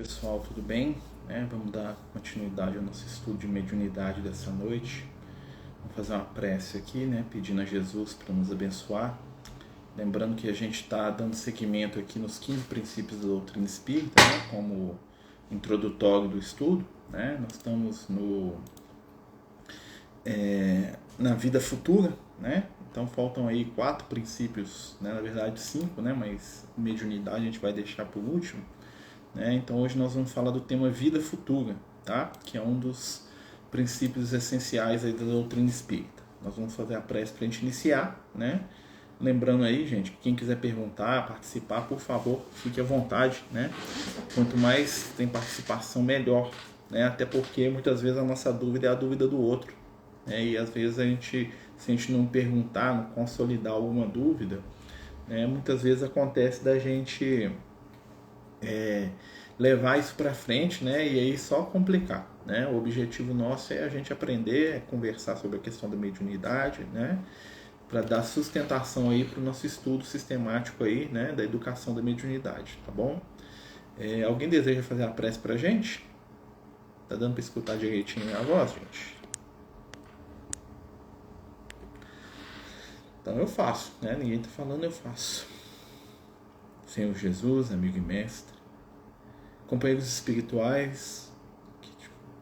Pessoal, tudo bem? Vamos dar continuidade ao nosso estudo de mediunidade dessa noite. Vamos fazer uma prece aqui, pedindo a Jesus para nos abençoar. Lembrando que a gente está dando seguimento aqui nos 15 princípios da doutrina espírita, como introdutório do estudo. Nós estamos na vida futura, Então faltam aí 4 princípios, na verdade 5, mas mediunidade a gente vai deixar por último. Então hoje nós vamos falar do tema vida futura, tá? Que é um dos princípios essenciais aí da doutrina espírita. Nós vamos fazer a prece para a gente iniciar, Lembrando aí, gente, que quem quiser perguntar, participar, por favor, fique à vontade, Quanto mais tem participação, melhor, Até porque muitas vezes a nossa dúvida é a dúvida do outro, E às vezes se a gente não perguntar, não consolidar alguma dúvida, muitas vezes acontece da gente levar isso para frente, e aí só complicar, O objetivo nosso é a gente aprender, conversar sobre a questão da mediunidade, para dar sustentação aí para o nosso estudo sistemático aí, da educação da mediunidade, tá bom? Alguém deseja fazer a prece para a gente? Tá dando para escutar direitinho a voz, gente? Então eu faço, Ninguém está falando, eu faço. Senhor Jesus, amigo e mestre, companheiros espirituais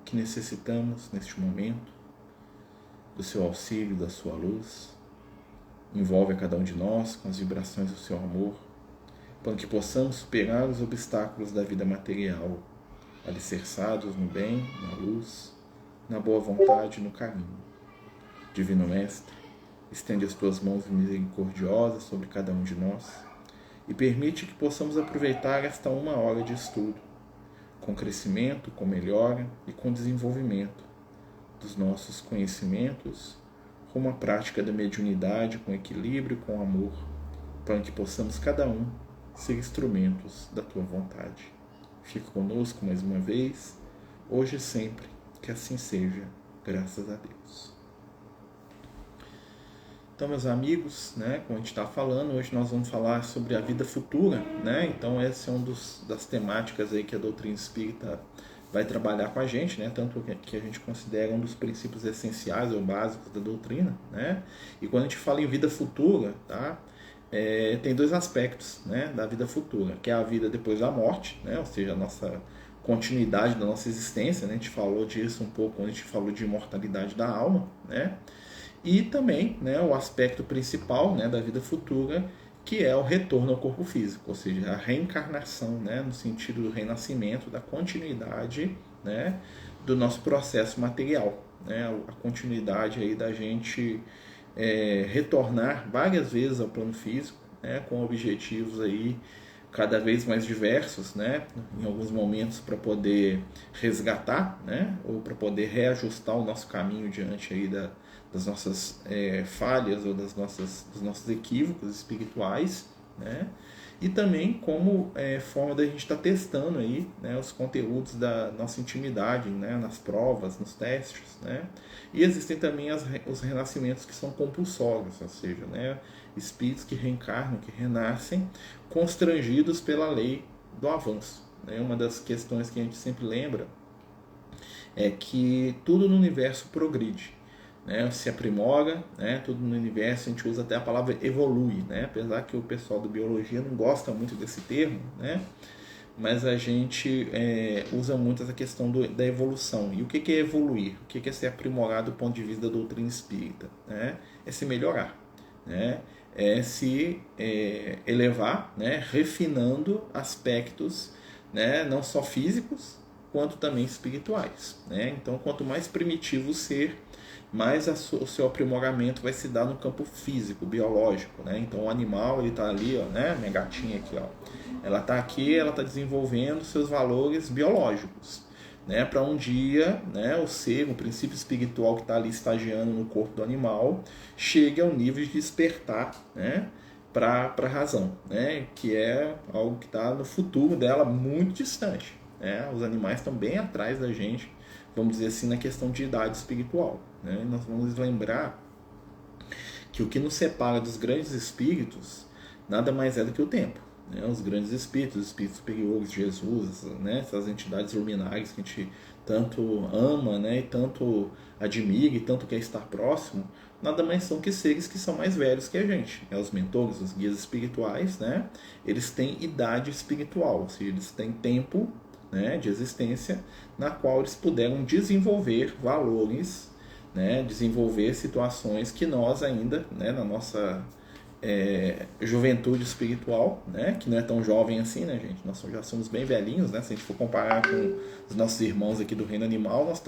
que necessitamos neste momento do seu auxílio, da sua luz, envolve a cada um de nós com as vibrações do seu amor, para que possamos superar os obstáculos da vida material, alicerçados no bem, na luz, na boa vontade e no carinho. Divino Mestre, estende as tuas mãos misericordiosas sobre cada um de nós e permite que possamos aproveitar esta 1 hora de estudo, com crescimento, com melhora e com desenvolvimento dos nossos conhecimentos, rumo à prática da mediunidade com equilíbrio e com amor, para que possamos cada um ser instrumentos da tua vontade. Fica conosco mais uma vez, hoje e sempre, que assim seja, graças a Deus. Então, meus amigos, como a gente está falando, hoje nós vamos falar sobre a vida futura, Então, essa é uma das temáticas aí que a doutrina espírita vai trabalhar com a gente, Tanto que a gente considera um dos princípios essenciais ou básicos da doutrina, E quando a gente fala em vida futura, tá? Tem 2 aspectos, da vida futura, que é a vida depois da morte, Ou seja, a nossa continuidade da nossa existência, A gente falou disso um pouco quando a gente falou de imortalidade da alma, E também, o aspecto principal, da vida futura, que é o retorno ao corpo físico, ou seja, a reencarnação, no sentido do renascimento, da continuidade, do nosso processo material, a continuidade aí da gente retornar várias vezes ao plano físico, com objetivos aí cada vez mais diversos, em alguns momentos para poder resgatar, ou para poder reajustar o nosso caminho diante aí das nossas falhas ou dos nossos equívocos espirituais, e também como forma da gente estar testando aí, os conteúdos da nossa intimidade, nas provas, nos testes, E existem também os renascimentos que são compulsórios, ou seja, espíritos que reencarnam, que renascem, constrangidos pela lei do avanço. Uma das questões que a gente sempre lembra é que tudo no universo progride, se aprimora, tudo no universo, a gente usa até a palavra evolui, apesar que o pessoal da biologia não gosta muito desse termo, mas a gente usa muito essa questão da evolução. E o que é evoluir? O que é se aprimorar do ponto de vista da doutrina espírita? É se melhorar, é se elevar, refinando aspectos, não só físicos, quanto também espirituais. Então, quanto mais primitivo o ser, mais o seu aprimoramento vai se dar no campo físico, biológico. Então, o animal está ali, minha gatinha aqui, ela está aqui, ela está desenvolvendo seus valores biológicos, para um dia, o ser, o princípio espiritual que está ali estagiando no corpo do animal, chegue ao nível de despertar, para a razão, que é algo que está no futuro dela muito distante. Os animais estão bem atrás da gente, vamos dizer assim, na questão de idade espiritual. Nós vamos lembrar que o que nos separa dos grandes espíritos nada mais é do que o tempo. né? Os grandes espíritos, os espíritos superiores, Jesus, né? Essas entidades luminares que a gente tanto ama, né? E tanto admira e tanto quer estar próximo, nada mais são que seres que são mais velhos que a gente, né? Os mentores, os guias espirituais, né? Eles têm idade espiritual, ou seja, eles têm tempo, né, de existência na qual eles puderam desenvolver valores, né, desenvolver situações que nós ainda, né, na nossa juventude espiritual, né, que não é tão jovem assim, né, gente? Nós já somos bem velhinhos, né? Se a gente for comparar com os nossos irmãos aqui do reino animal, nós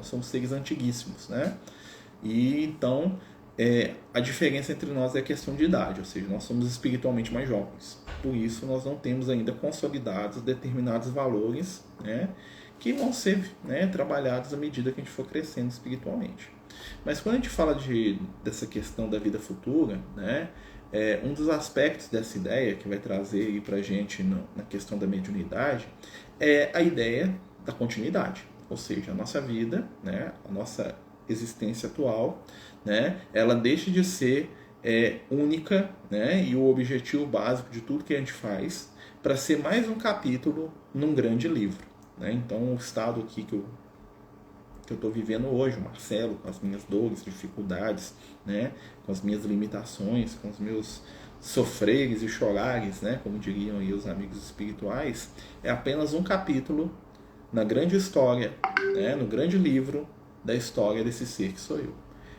somos seres antiguíssimos, né? E então a diferença entre nós é a questão de idade, ou seja, nós somos espiritualmente mais jovens. Por isso nós não temos ainda consolidados determinados valores, né, que vão ser, né, trabalhados à medida que a gente for crescendo espiritualmente. Mas quando a gente fala dessa questão da vida futura, né, um dos aspectos dessa ideia que vai trazer para a gente na questão da mediunidade é a ideia da continuidade. Ou seja, a nossa vida, né, a nossa existência atual, né, ela deixa de ser única, né, e o objetivo básico de tudo que a gente faz para ser mais um capítulo num grande livro. Né? Então, o estado aqui que eu estou vivendo hoje, o Marcelo, com as minhas dores, dificuldades, né, com as minhas limitações, com os meus sofreres e chorares, né, como diriam aí os amigos espirituais, é apenas um capítulo na grande história, né, no grande livro da história desse ser que sou eu,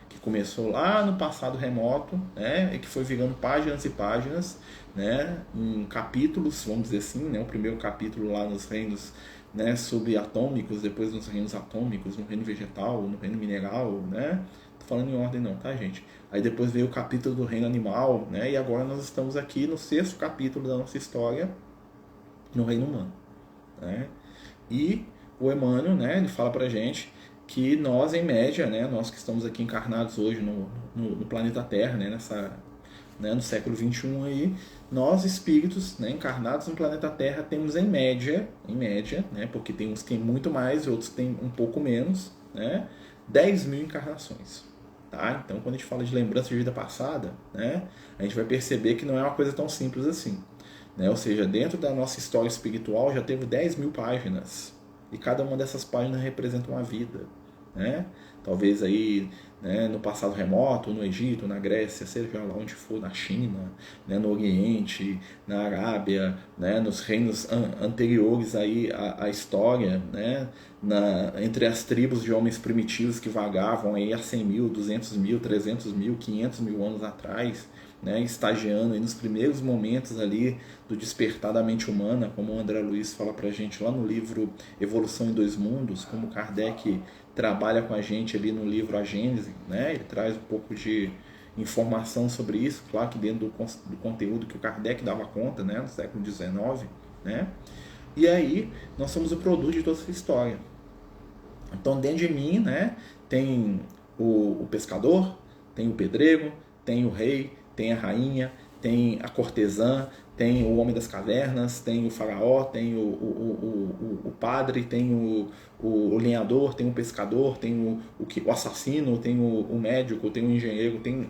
que começou lá no passado remoto, né, e que foi virando páginas e páginas, né, em capítulos, vamos dizer assim, né, o primeiro capítulo lá nos reinos, né, subatômicos, depois nos reinos atômicos, no reino vegetal, no reino mineral, né, tô falando em ordem não, tá, gente? Aí depois veio o capítulo do reino animal, né, e agora nós estamos aqui no 6º capítulo da nossa história, no reino humano, né, e o Emmanuel, né, ele fala pra gente que nós, em média, né, nós que estamos aqui encarnados hoje no planeta Terra, né, no século XXI, aí, nós espíritos, né, encarnados no planeta Terra temos em média, né, porque tem uns que têm muito mais e outros têm um pouco menos, né, 10.000 encarnações. Tá? Então, quando a gente fala de lembrança de vida passada, né, a gente vai perceber que não é uma coisa tão simples assim. Né? Ou seja, dentro da nossa história espiritual já teve 10.000 páginas. E cada uma dessas páginas representa uma vida. Né? Talvez aí, né, no passado remoto, no Egito, na Grécia, seja lá onde for, na China, né, no Oriente, na Arábia, né, nos reinos anteriores aí à história, né, entre as tribos de homens primitivos que vagavam aí há 100.000, 200.000, 300.000, 500.000 anos atrás, né, estagiando aí nos primeiros momentos ali do despertar da mente humana, como o André Luiz fala pra gente lá no livro Evolução em Dois Mundos, como Kardec trabalha com a gente ali no livro A Gênese, né, ele traz um pouco de informação sobre isso, claro que dentro do conteúdo que o Kardec dava conta, né, no século XIX, né, e aí nós somos o produto de toda essa história. Então dentro de mim, né, tem o pescador, tem o pedreiro, tem o rei, tem a rainha, tem a cortesã, tem o homem das cavernas, tem o faraó, tem o padre, tem o lenhador, tem o pescador, tem o assassino, tem o médico, tem o engenheiro, tem,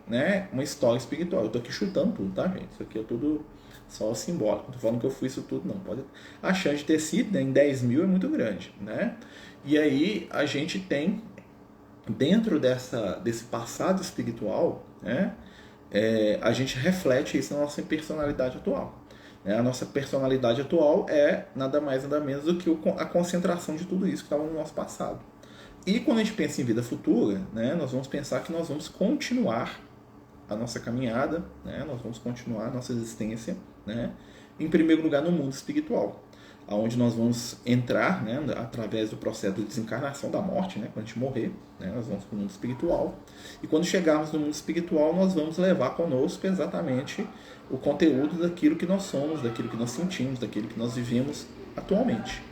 né, uma história espiritual. Eu tô aqui chutando tudo, tá, gente? Isso aqui é tudo só simbólico. Não tô falando que eu fui isso tudo, não. A chance de ter sido, né, em 10.000 é muito grande, né? E aí a gente tem, dentro desse passado espiritual, né, a gente reflete isso na nossa personalidade atual. A nossa personalidade atual é nada mais nada menos do que a concentração de tudo isso que estava no nosso passado. E quando a gente pensa em vida futura, né, nós vamos pensar que nós vamos continuar a nossa caminhada, né, nós vamos continuar a nossa existência, né, em primeiro lugar no mundo espiritual, onde nós vamos entrar, né, através do processo de desencarnação da morte, né, quando a gente morrer, né, nós vamos para o mundo espiritual. E quando chegarmos no mundo espiritual, nós vamos levar conosco exatamente o conteúdo daquilo que nós somos, daquilo que nós sentimos, daquilo que nós vivemos atualmente.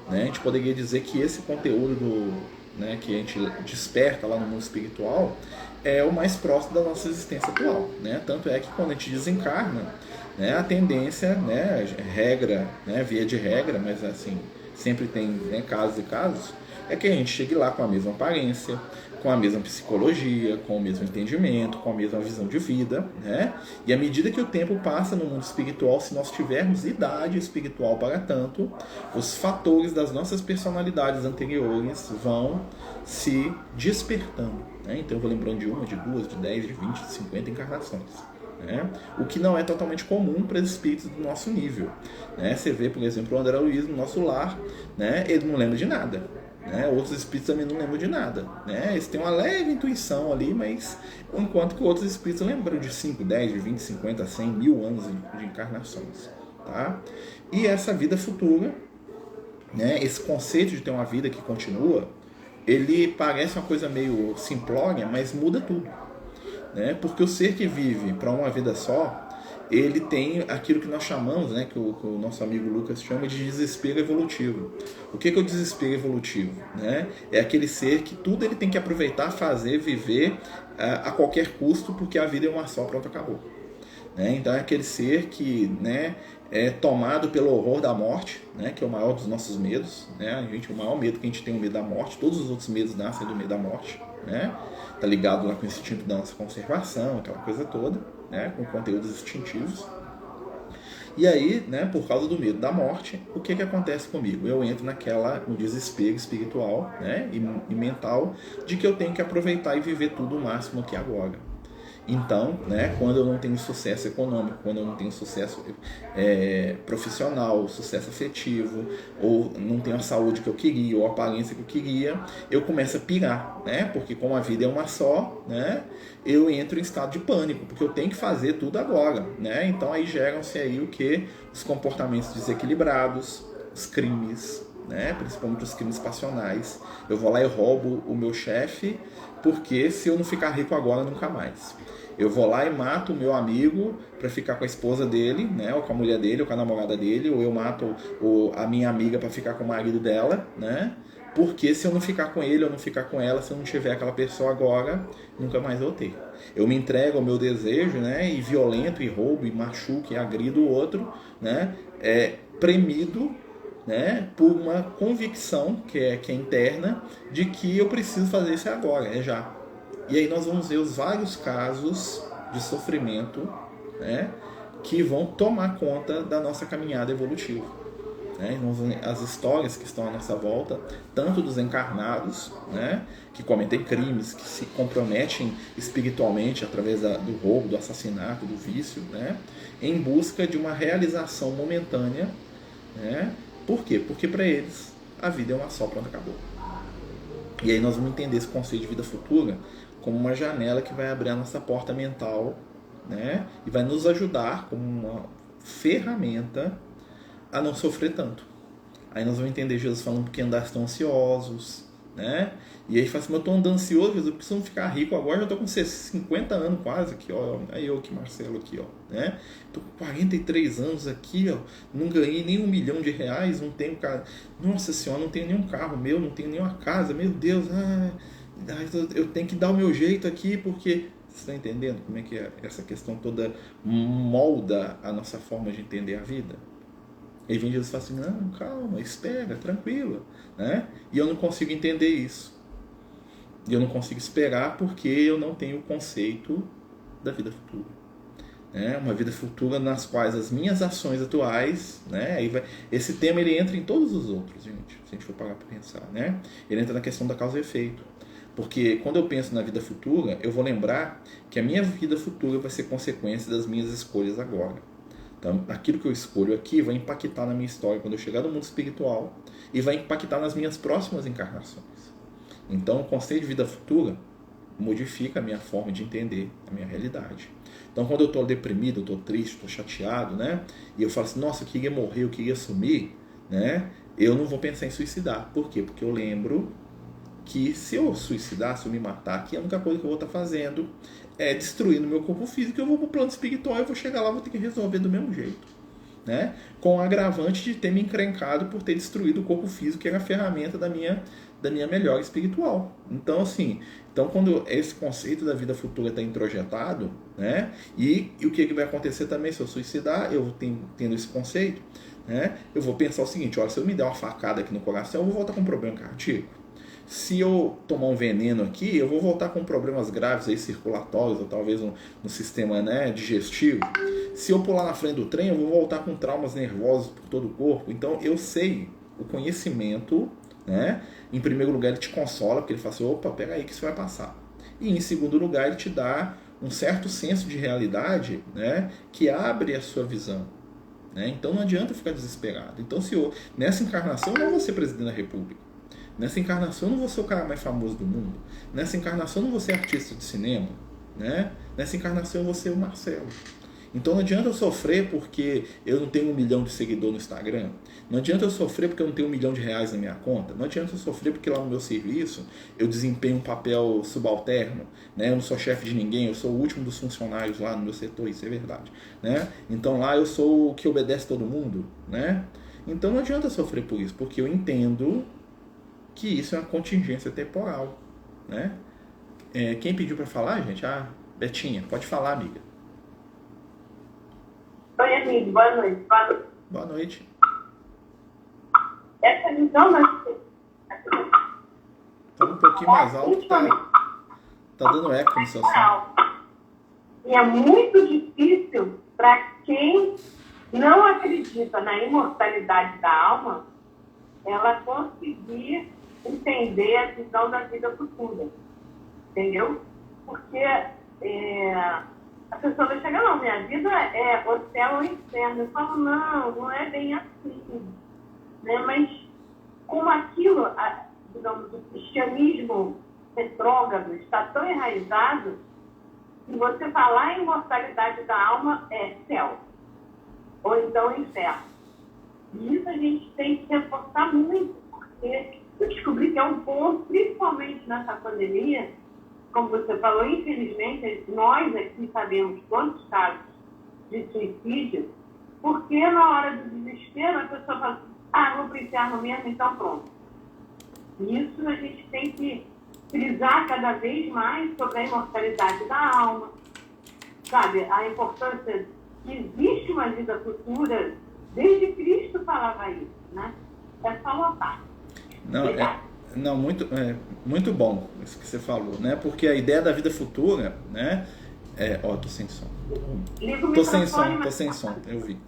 Né? A gente poderia dizer que esse conteúdo né, que a gente desperta lá no mundo espiritual é o mais próximo da nossa existência atual. Né? Tanto é que quando a gente desencarna, né, a tendência, né, regra, né, via de regra, mas assim, sempre tem, né, casos e casos, é que a gente chegue lá com a mesma aparência, com a mesma psicologia, com o mesmo entendimento, com a mesma visão de vida, né? E à medida que o tempo passa no mundo espiritual, se nós tivermos idade espiritual para tanto, os fatores das nossas personalidades anteriores vão se despertando, né? Então eu vou lembrando de uma, de duas, de 10, de 20, de 50 encarnações. Né? O que não é totalmente comum para os espíritos do nosso nível. Né? Você vê, por exemplo, o André Luiz no nosso lar, né? Ele não lembra de nada. Né? Outros espíritos também não lembram de nada. Né? Eles têm uma leve intuição ali, mas enquanto que outros espíritos lembram de 5, 10, de 20, 50, 100, 1000 anos de encarnações. Tá? E essa vida futura, né? Esse conceito de ter uma vida que continua, ele parece uma coisa meio simplória, mas muda tudo. Né? Porque o ser que vive para uma vida só, ele tem aquilo que nós chamamos, né, que o nosso amigo Lucas chama de desespero evolutivo. O que é o desespero evolutivo? Né? É aquele ser que tudo ele tem que aproveitar, fazer, viver a qualquer custo, porque a vida é uma só, pronto, acabou. Né? Então é aquele ser que, né, é tomado pelo horror da morte, né, que é o maior dos nossos medos. Né? O maior medo que a gente tem é o medo da morte. Todos os outros medos nascem do medo da morte. Né? Tá ligado lá com o instinto da nossa conservação, aquela coisa toda, né? Com conteúdos instintivos. E aí, né, por causa do medo da morte, o que acontece comigo? Eu entro no desespero espiritual, né, e mental, de que eu tenho que aproveitar e viver tudo o máximo aqui agora. Então, né, quando eu não tenho sucesso econômico, quando eu não tenho sucesso profissional, sucesso afetivo, ou não tenho a saúde que eu queria, ou a aparência que eu queria, eu começo a pirar, né? Porque como a vida é uma só, né, eu entro em estado de pânico, porque eu tenho que fazer tudo agora, né? Então aí geram-se aí o que? Os comportamentos desequilibrados, os crimes, né? Principalmente os crimes passionais. Eu vou lá e roubo o meu chefe, porque se eu não ficar rico agora, nunca mais. Eu vou lá e mato o meu amigo para ficar com a esposa dele, né, ou com a mulher dele, ou com a namorada dele, ou eu mato a minha amiga para ficar com o marido dela, né? Porque se eu não ficar com ele ou não ficar com ela, se eu não tiver aquela pessoa agora, nunca mais vou ter. Eu me entrego ao meu desejo, né, e violento, e roubo, e machuco, e agrido o outro, né, premido, né, por uma convicção que é interna de que eu preciso fazer isso agora, é já. E aí nós vamos ver os vários casos de sofrimento, né, que vão tomar conta da nossa caminhada evolutiva. Né? As histórias que estão à nossa volta, tanto dos encarnados, né, que cometem crimes, que se comprometem espiritualmente através do roubo, do assassinato, do vício, né, em busca de uma realização momentânea. Né? Por quê? Porque para eles a vida é uma só, pronto, acabou. E aí nós vamos entender esse conceito de vida futura como uma janela que vai abrir a nossa porta mental, né? E vai nos ajudar como uma ferramenta a não sofrer tanto. Aí nós vamos entender Jesus falando porque andares tão ansiosos, né? E aí fala assim, eu estou andando ansioso, Jesus, eu preciso ficar rico agora, já estou com 50 anos quase aqui, ó. Aí eu aqui, Marcelo, aqui, ó, né? Estou com 43 anos aqui, ó, não ganhei nem R$1 milhão, não tenho carro, nossa senhora, não tenho nenhum carro meu, não tenho nenhuma casa, meu Deus, eu tenho que dar o meu jeito aqui, porque... Você está entendendo como é que essa questão toda molda a nossa forma de entender a vida? E vem Jesus e fala assim, não, calma, espera, tranquilo, né? E eu não consigo entender isso. E eu não consigo esperar porque eu não tenho o conceito da vida futura. Né? Uma vida futura nas quais as minhas ações atuais, né? Esse tema ele entra em todos os outros, gente, se a gente for parar para pensar, né? Ele entra na questão da causa e efeito. Porque quando eu penso na vida futura, eu vou lembrar que a minha vida futura vai ser consequência das minhas escolhas agora. Então, aquilo que eu escolho aqui vai impactar na minha história quando eu chegar no mundo espiritual e vai impactar nas minhas próximas encarnações. Então, o conceito de vida futura modifica a minha forma de entender a minha realidade. Então, quando eu estou deprimido, eu estou triste, estou chateado, né? E eu falo assim, nossa, eu queria morrer, eu queria sumir, né? Eu não vou pensar em suicidar. Por quê? Porque eu lembro que se eu suicidar, se eu me matar aqui, a única coisa que eu vou estar fazendo é destruindo meu corpo físico. Eu vou para o plano espiritual, eu vou chegar lá, vou ter que resolver do mesmo jeito. né? Com o agravante de ter me encrencado por ter destruído o corpo físico, que era a ferramenta da minha melhora espiritual. Então, assim, quando esse conceito da vida futura está introjetado, né? E o que vai acontecer também se eu suicidar, eu tendo esse conceito, né? Eu vou pensar o seguinte: olha, se eu me der uma facada aqui no coração, eu vou voltar com um problema cardíaco. Se eu tomar um veneno aqui, eu vou voltar com problemas graves aí, circulatórios, ou talvez no sistema, né, digestivo. Se eu pular na frente do trem, eu vou voltar com traumas nervosos por todo o corpo. Então eu sei, o conhecimento, né, em primeiro lugar ele te consola, porque ele fala assim: opa, pega aí que isso vai passar. E em segundo lugar ele te dá um certo senso de realidade, né, que abre a sua visão. Né? Então não adianta ficar desesperado. Então nessa encarnação eu não vou ser presidente da República. Nessa encarnação eu não vou ser o cara mais famoso do mundo. Nessa encarnação eu não vou ser artista de cinema. Né? Nessa encarnação eu vou ser o Marcelo. Então não adianta eu sofrer porque eu não tenho 1 milhão de seguidores no Instagram. Não adianta eu sofrer porque eu não tenho R$ 1 milhão na minha conta. Não adianta eu sofrer porque lá no meu serviço eu desempenho um papel subalterno. Né? Eu não sou chefe de ninguém, eu sou o último dos funcionários lá no meu setor, isso é verdade. Né? Então lá eu sou o que obedece todo mundo. Né? Então não adianta eu sofrer por isso, porque eu entendo que isso é uma contingência temporal. Né? Quem pediu para falar, gente? Betinha, pode falar, amiga. Oi, amigo, boa noite. Boa noite. Essa visão Tá um pouquinho mais alto, tá dando eco no seu som. E é muito difícil para quem não acredita na imortalidade da alma, ela conseguir entender a visão da vida futura. Entendeu? Porque a pessoa vai chegar: não, minha vida é o céu ou o inferno. Eu falo: não é bem assim. Né? Mas como aquilo, digamos, o cristianismo retrógrado está tão enraizado, que você falar em imortalidade da alma é céu, ou então inferno. E isso a gente tem que reforçar muito, porque eu descobri que é um ponto, principalmente nessa pandemia, como você falou, infelizmente, nós aqui sabemos quantos casos de suicídio, porque na hora do desespero a pessoa fala: vou para o inferno mesmo, então pronto. Isso a gente tem que frisar cada vez mais sobre a imortalidade da alma, sabe? A importância que existe uma vida futura, desde Cristo falava isso, né? É só notar. Muito bom isso que você falou, né? Porque a ideia da vida futura, né? Tô sem som. Tô sem som, eu vi.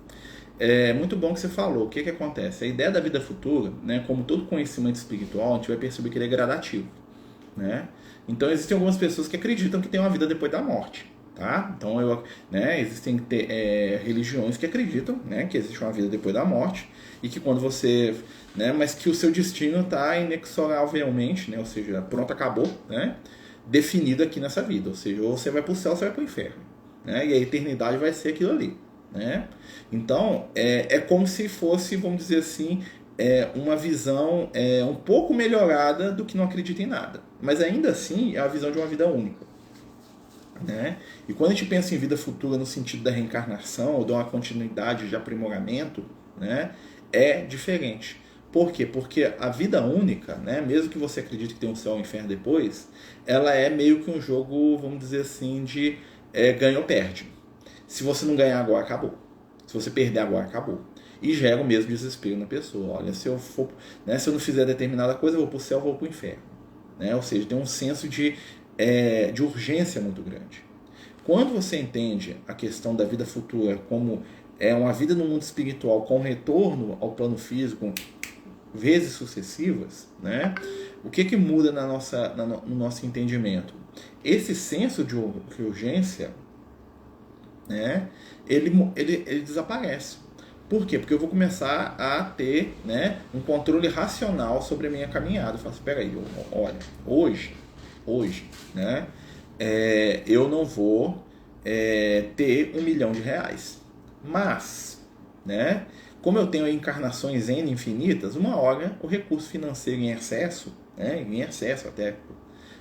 É muito bom que você falou. O que acontece? A ideia da vida futura, né, como todo conhecimento espiritual, a gente vai perceber que ele é gradativo. Né? Então existem algumas pessoas que acreditam que tem uma vida depois da morte. Tá? Então existem religiões que acreditam, né, que existe uma vida depois da morte e que quando você... Né, mas que o seu destino está inexoravelmente, né, ou seja, pronto, acabou, né, definido aqui nessa vida. Ou seja, ou você vai para o céu ou você vai para o inferno. Né, e a eternidade vai ser aquilo ali. Né? Então, é como se fosse, vamos dizer assim, uma visão um pouco melhorada do que não acredita em nada. Mas ainda assim, é a visão de uma vida única. Né? E quando a gente pensa em vida futura no sentido da reencarnação ou de uma continuidade de aprimoramento, né, é diferente. Por quê? Porque a vida única, né, mesmo que você acredite que tem um céu e um inferno depois, ela é meio que um jogo, vamos dizer assim, de ganha ou perde. Se você não ganhar agora, acabou. Se você perder agora, acabou. E gera o mesmo desespero na pessoa. Olha, se eu não fizer determinada coisa, eu vou para o céu, eu vou para o inferno. Né? Ou seja, tem um senso de urgência muito grande. Quando você entende a questão da vida futura como uma vida no mundo espiritual com retorno ao plano físico vezes sucessivas, né? O que muda no nosso entendimento? Esse senso de urgência, né, ele desaparece. Por quê? Porque eu vou começar a ter, né, um controle racional sobre a minha caminhada. Eu falo assim: peraí, olha, hoje, né, eu não vou ter R$ 1 milhão. Mas, né, como eu tenho encarnações N infinitas, uma hora o recurso financeiro em excesso, né, até,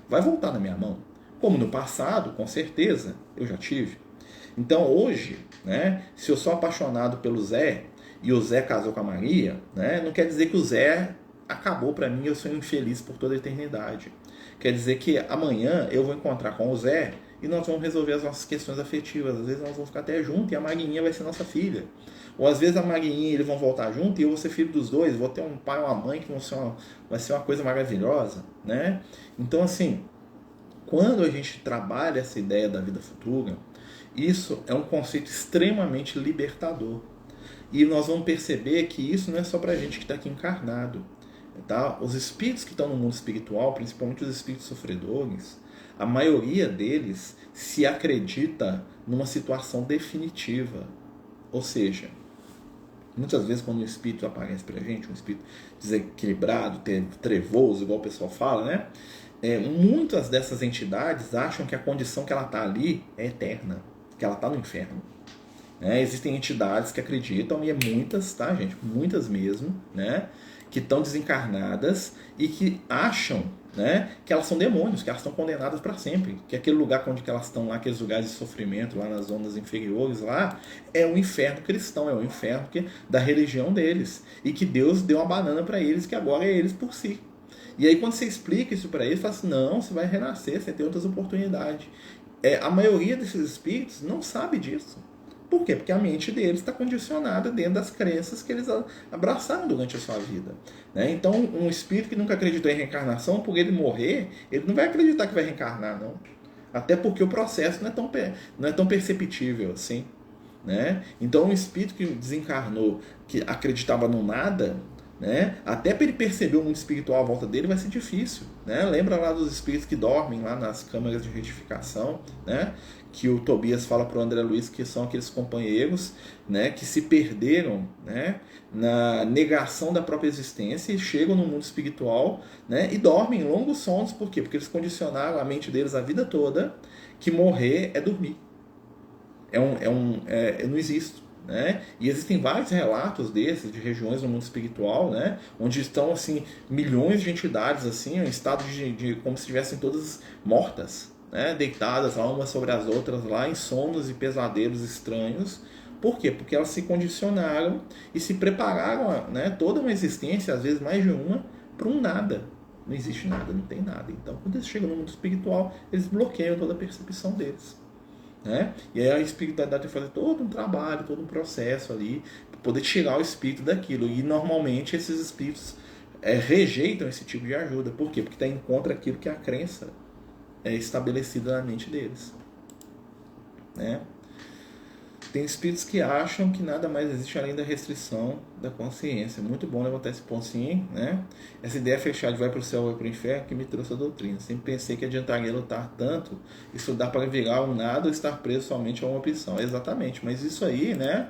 vai voltar na minha mão. Como no passado, com certeza, eu já tive. Então hoje, né, se eu sou apaixonado pelo Zé e o Zé casou com a Maria, né, não quer dizer que o Zé acabou para mim e eu sou infeliz por toda a eternidade. Quer dizer que amanhã eu vou encontrar com o Zé e nós vamos resolver as nossas questões afetivas. Às vezes nós vamos ficar até juntos e a Maguinha vai ser nossa filha. Ou às vezes a Maguinha e eles vão voltar junto e eu vou ser filho dos dois, vou ter um pai e uma mãe que vai ser uma coisa maravilhosa, né? Então assim, quando a gente trabalha essa ideia da vida futura, isso é um conceito extremamente libertador. E nós vamos perceber que isso não é só para a gente que está aqui encarnado. Tá? Os espíritos que estão no mundo espiritual, principalmente os espíritos sofredores, a maioria deles se acredita numa situação definitiva. Ou seja, muitas vezes quando um espírito aparece para a gente, um espírito desequilibrado, trevoso, igual o pessoal fala, né? Muitas dessas entidades acham que a condição que ela está ali é eterna, que ela está no inferno. Existem entidades que acreditam, e muitas, tá, gente? Muitas mesmo, né? Que estão desencarnadas e que acham, né, que elas são demônios, que elas estão condenadas para sempre, que aquele lugar onde elas estão lá, aqueles lugares de sofrimento, lá nas zonas inferiores, lá, é o inferno cristão, é o inferno da religião deles, e que Deus deu uma banana para eles, que agora é eles por si. E aí quando você explica isso para eles, fala assim, não, você vai renascer, você tem outras oportunidades. A maioria desses espíritos não sabe disso. Por quê? Porque a mente deles está condicionada dentro das crenças que eles abraçaram durante a sua vida. Né? Então, um espírito que nunca acreditou em reencarnação, por ele morrer, ele não vai acreditar que vai reencarnar, não. Até porque o processo não é tão perceptível assim. Né? Então, um espírito que desencarnou, que acreditava no nada, né? Até para ele perceber o mundo espiritual à volta dele vai ser difícil. Né? Lembra lá dos espíritos que dormem lá nas câmaras de retificação, né? Que o Tobias fala para o André Luiz que são aqueles companheiros, né, que se perderam, né, na negação da própria existência e chegam no mundo espiritual, né, e dormem em longos sonos. Por quê? Porque eles condicionaram a mente deles a vida toda que morrer é dormir. Não existe. Né? E existem vários relatos desses, de regiões no mundo espiritual, né? Onde estão assim, milhões de entidades assim, em estado de como se estivessem todas mortas, né? Deitadas lá umas sobre as outras, lá em sonos e pesadelos estranhos. Por quê? Porque elas se condicionaram e se prepararam, né? Toda uma existência, às vezes mais de uma, para um nada. Não existe nada, não tem nada. Então, quando eles chegam no mundo espiritual, eles bloqueiam toda a percepção deles. Né? E aí a espiritualidade tem que fazer todo um trabalho, todo um processo ali, para poder tirar o espírito daquilo. E normalmente esses espíritos rejeitam esse tipo de ajuda. Por quê? Porque está em contra aquilo que a crença é estabelecida na mente deles. Né? Tem espíritos que acham que nada mais existe além da restrição da consciência. Muito bom levantar esse ponto, sim, né? Essa ideia fechada de vai para o céu ou vai para o inferno que me trouxe a doutrina. Sempre pensei que adiantaria lutar tanto, estudar para virar um nada ou estar preso somente a uma opção. Exatamente, mas isso aí, né?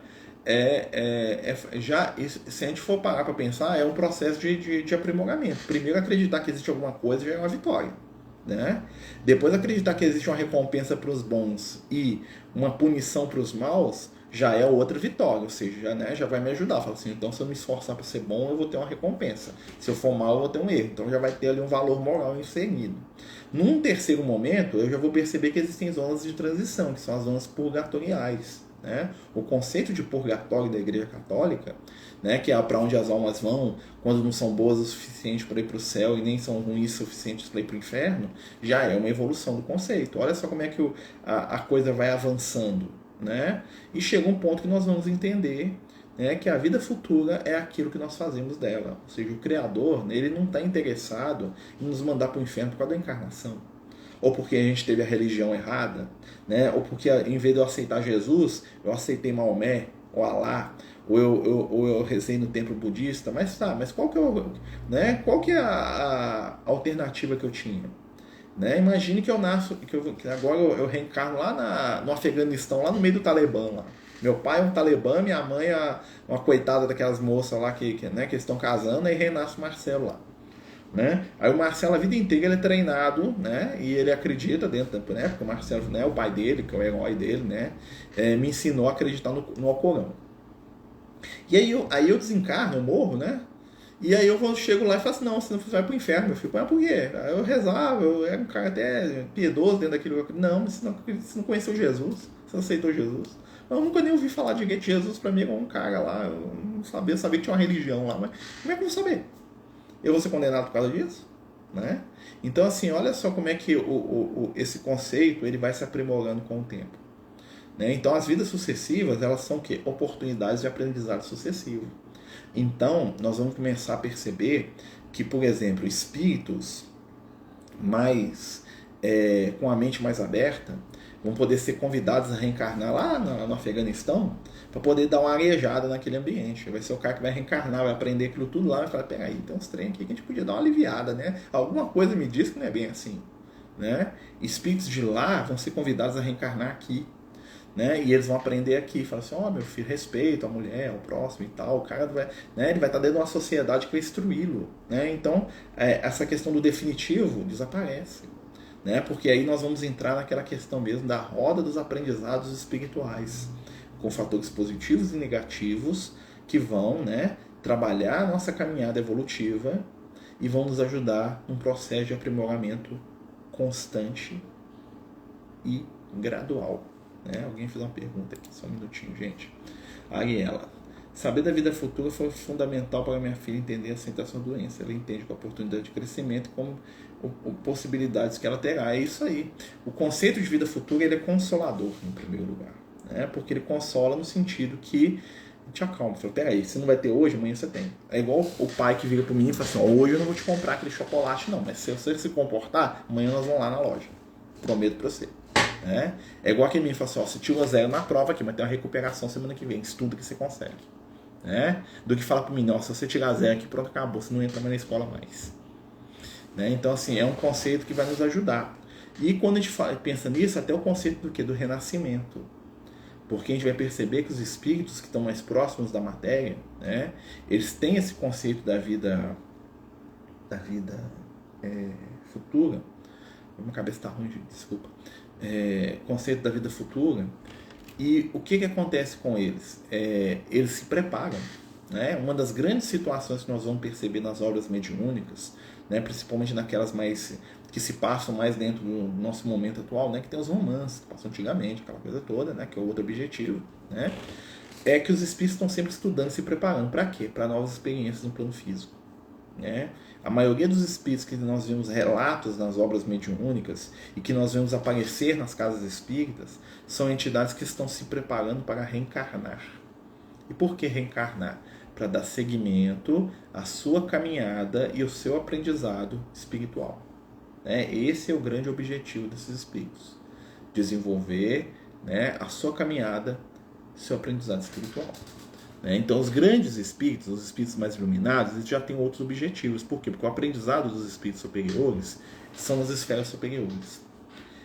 Se a gente for parar para pensar, é um processo de aprimoramento. Primeiro, acreditar que existe alguma coisa já é uma vitória. Né? Depois acreditar que existe uma recompensa para os bons e uma punição para os maus já é outra vitória, ou seja, já vai me ajudar. Fala assim, então se eu me esforçar para ser bom, eu vou ter uma recompensa. Se eu for mal, eu vou ter um erro. Então já vai ter ali um valor moral inserido. Num terceiro momento, eu já vou perceber que existem zonas de transição, que são as zonas purgatoriais. Né? O conceito de purgatório da Igreja Católica, né, que é para onde as almas vão quando não são boas o suficiente para ir para o céu e nem são ruins o suficiente para ir para o inferno, já é uma evolução do conceito. Olha só como é que a coisa vai avançando. Né? E chega um ponto que nós vamos entender, né, que a vida futura é aquilo que nós fazemos dela. Ou seja, o Criador ele não está interessado em nos mandar para o inferno por causa da encarnação. Ou porque a gente teve a religião errada, né? Ou porque em vez de eu aceitar Jesus, eu aceitei Maomé, ou Alá, ou eu rezei no templo budista. Mas qual que é a alternativa que eu tinha? Né? Imagine que eu nasço, que agora eu reencarno lá no Afeganistão, lá no meio do Talibã. Lá. Meu pai é um talibã, minha mãe é uma coitada daquelas moças lá que estão casando, e renasce o Marcelo lá. Né? Aí o Marcelo a vida inteira ele é treinado, né? E ele acredita dentro da, né? Porque o Marcelo, né, o pai dele, que é o herói dele, né? Me ensinou a acreditar no Alcorão. E aí eu desencarno, eu morro, né? E aí chego lá e falo assim, não, você não vai pro inferno, meu filho. Mas por quê? Aí eu rezava, eu era um cara até piedoso dentro daquele lugar. Não, mas você não conheceu Jesus, você não aceitou Jesus. Eu nunca nem ouvi falar de Jesus, pra mim era um cara lá, eu não sabia que tinha uma religião lá, mas como é que eu vou saber? Eu vou ser condenado por causa disso? Né? Então assim, olha só como é que esse conceito ele vai se aprimorando com o tempo. Né? Então as vidas sucessivas, elas são o quê? Oportunidades de aprendizado sucessivo. Então, nós vamos começar a perceber que, por exemplo, espíritos mais com a mente mais aberta vão poder ser convidados a reencarnar lá no Afeganistão para poder dar uma arejada naquele ambiente. Vai ser o cara que vai reencarnar, vai aprender aquilo tudo lá e vai falar, peraí, tem uns trem aqui que a gente podia dar uma aliviada, né? Alguma coisa me diz que não é bem assim. Né? Espíritos de lá vão ser convidados a reencarnar aqui. Né? E eles vão aprender aqui, falar assim, meu filho, respeito a mulher, ao próximo e tal, o cara vai, né? Ele vai estar dentro de uma sociedade que vai instruí-lo, né? Então, essa questão do definitivo desaparece, né? Porque aí nós vamos entrar naquela questão mesmo da roda dos aprendizados espirituais, com fatores positivos e negativos que vão, né, trabalhar a nossa caminhada evolutiva e vão nos ajudar num processo de aprimoramento constante e gradual. Alguém fez uma pergunta aqui, só um minutinho, gente. Ariela. Saber da vida futura foi fundamental para minha filha entender a aceitação da doença. Ela entende com a oportunidade de crescimento como possibilidades que ela terá. É isso aí. O conceito de vida futura ele é consolador, em primeiro lugar. Né? Porque ele consola no sentido que te acalma. Fala, peraí, você não vai ter hoje, amanhã você tem. É igual o pai que vira para mim e fala assim, hoje eu não vou te comprar aquele chocolate não, mas se você se comportar, amanhã nós vamos lá na loja. Prometo para você. É igual aquele menino fala assim, você tirou 0 na prova aqui, mas tem uma recuperação semana que vem, estuda que você consegue. Do que falar para mim, não, se você tirar 0 aqui, pronto, acabou, você não entra mais na escola mais. Então assim, é um conceito que vai nos ajudar. E quando a gente pensa nisso, até o conceito do quê? Do renascimento. Porque a gente vai perceber que os espíritos que estão mais próximos da matéria, eles têm esse conceito da vida futura. Minha cabeça está ruim, desculpa. Conceito da vida futura. E o que acontece com eles? Eles se preparam. Uma das grandes situações que nós vamos perceber nas obras mediúnicas, principalmente naquelas mais que se passam mais dentro do nosso momento atual, que tem os romances que passam antigamente, aquela coisa toda, que é o outro objetivo, é que os espíritos estão sempre estudando, se preparando para quê? Para novas experiências no plano físico. A maioria dos espíritos que nós vemos relatos nas obras mediúnicas e que nós vemos aparecer nas casas espíritas são entidades que estão se preparando para reencarnar. E por que reencarnar? Para dar seguimento à sua caminhada e ao seu aprendizado espiritual. Esse é o grande objetivo desses espíritos. Desenvolver a sua caminhada, seu aprendizado espiritual. Então os grandes espíritos, os espíritos mais iluminados, eles já têm outros objetivos. Por quê? Porque o aprendizado dos espíritos superiores são nas esferas superiores.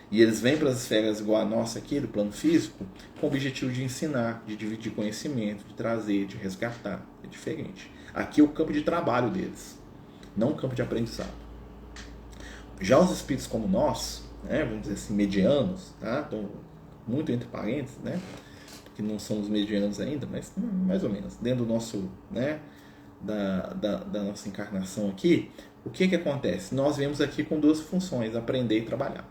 E eles vêm para as esferas igual a nossa aqui, do plano físico, com o objetivo de ensinar, de dividir conhecimento, de trazer, de resgatar. É diferente. Aqui é o campo de trabalho deles, não o campo de aprendizado. Já os espíritos como nós, vamos dizer assim, medianos, então, muito entre parênteses, que não somos medianos ainda, mas mais ou menos, dentro do nosso, da nossa encarnação aqui, o que acontece? Nós vemos aqui com duas funções, aprender e trabalhar.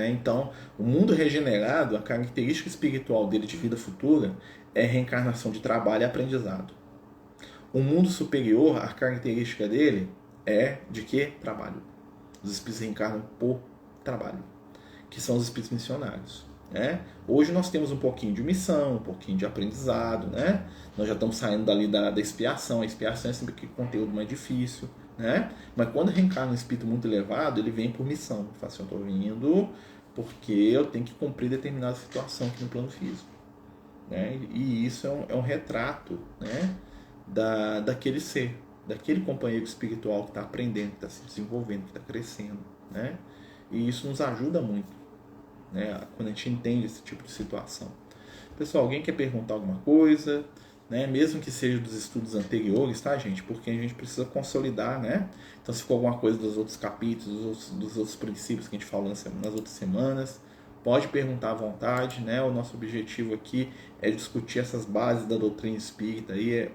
Então, o mundo regenerado, a característica espiritual dele de vida futura é reencarnação de trabalho e aprendizado. O mundo superior, a característica dele é de que? Trabalho. Os espíritos reencarnam por trabalho, que são os espíritos missionários. Hoje nós temos um pouquinho de missão, um pouquinho de aprendizado, nós já estamos saindo dali da expiação. A expiação é sempre que conteúdo mais difícil, mas quando reencarna um espírito muito elevado, ele vem por missão. Ele fala assim, eu estou vindo porque eu tenho que cumprir determinada situação aqui no plano físico, e isso é um retrato, daquele ser, daquele companheiro espiritual que está aprendendo, que está se desenvolvendo, que está crescendo, e isso nos ajuda muito, quando a gente entende esse tipo de situação. Pessoal, alguém quer perguntar alguma coisa, mesmo que seja dos estudos anteriores, tá, gente? Porque a gente precisa consolidar, Então, se ficou alguma coisa dos outros capítulos, dos outros princípios que a gente falou nas outras semanas, pode perguntar à vontade, O nosso objetivo aqui é discutir essas bases da doutrina espírita aí,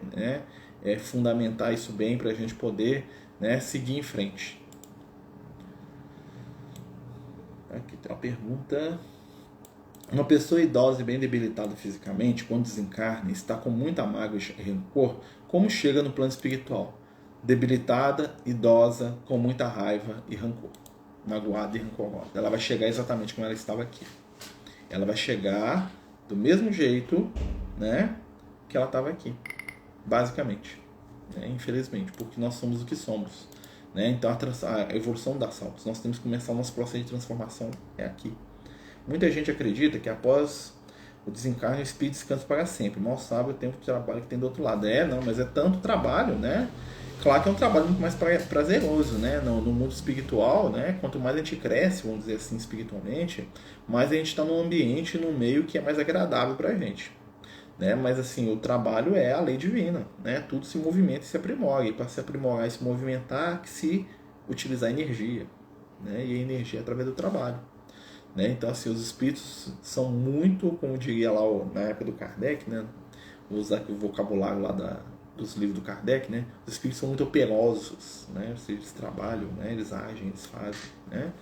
fundamentar isso bem para a gente poder, né, seguir em frente. Aqui tem uma pergunta. Uma pessoa idosa e bem debilitada fisicamente, quando desencarna, está com muita mágoa e rancor, como chega no plano espiritual? Debilitada, idosa, com muita raiva e rancor. Magoada e rancorosa. Ela vai chegar exatamente como ela estava aqui. Ela vai chegar do mesmo jeito, né, que ela estava aqui. Basicamente. Né, infelizmente. Porque nós somos o que somos. Né? Então a evolução das almas. Nós temos que começar o nosso processo de transformação aqui. Muita gente acredita que após o desencarne o espírito descansa para sempre. Mal sabe o tempo de trabalho que tem do outro lado. Não, mas é tanto trabalho, né? Claro que é um trabalho muito mais prazeroso, né? No mundo espiritual, né? Quanto mais a gente cresce, vamos dizer assim, espiritualmente, mais a gente está num ambiente, num meio que é mais agradável para a gente. Né? Mas assim, o trabalho é a lei divina, né? Tudo se movimenta e se aprimora. E para se aprimorar e se movimentar, que se utilizar energia. Né? E a energia é através do trabalho. Né? Então, assim, os espíritos são muito, como diria lá na época do Kardec, né? Vou usar aqui o vocabulário lá dos livros do Kardec, né? Os espíritos são muito operosos, né? Eles trabalham, né? Eles agem, eles fazem, né?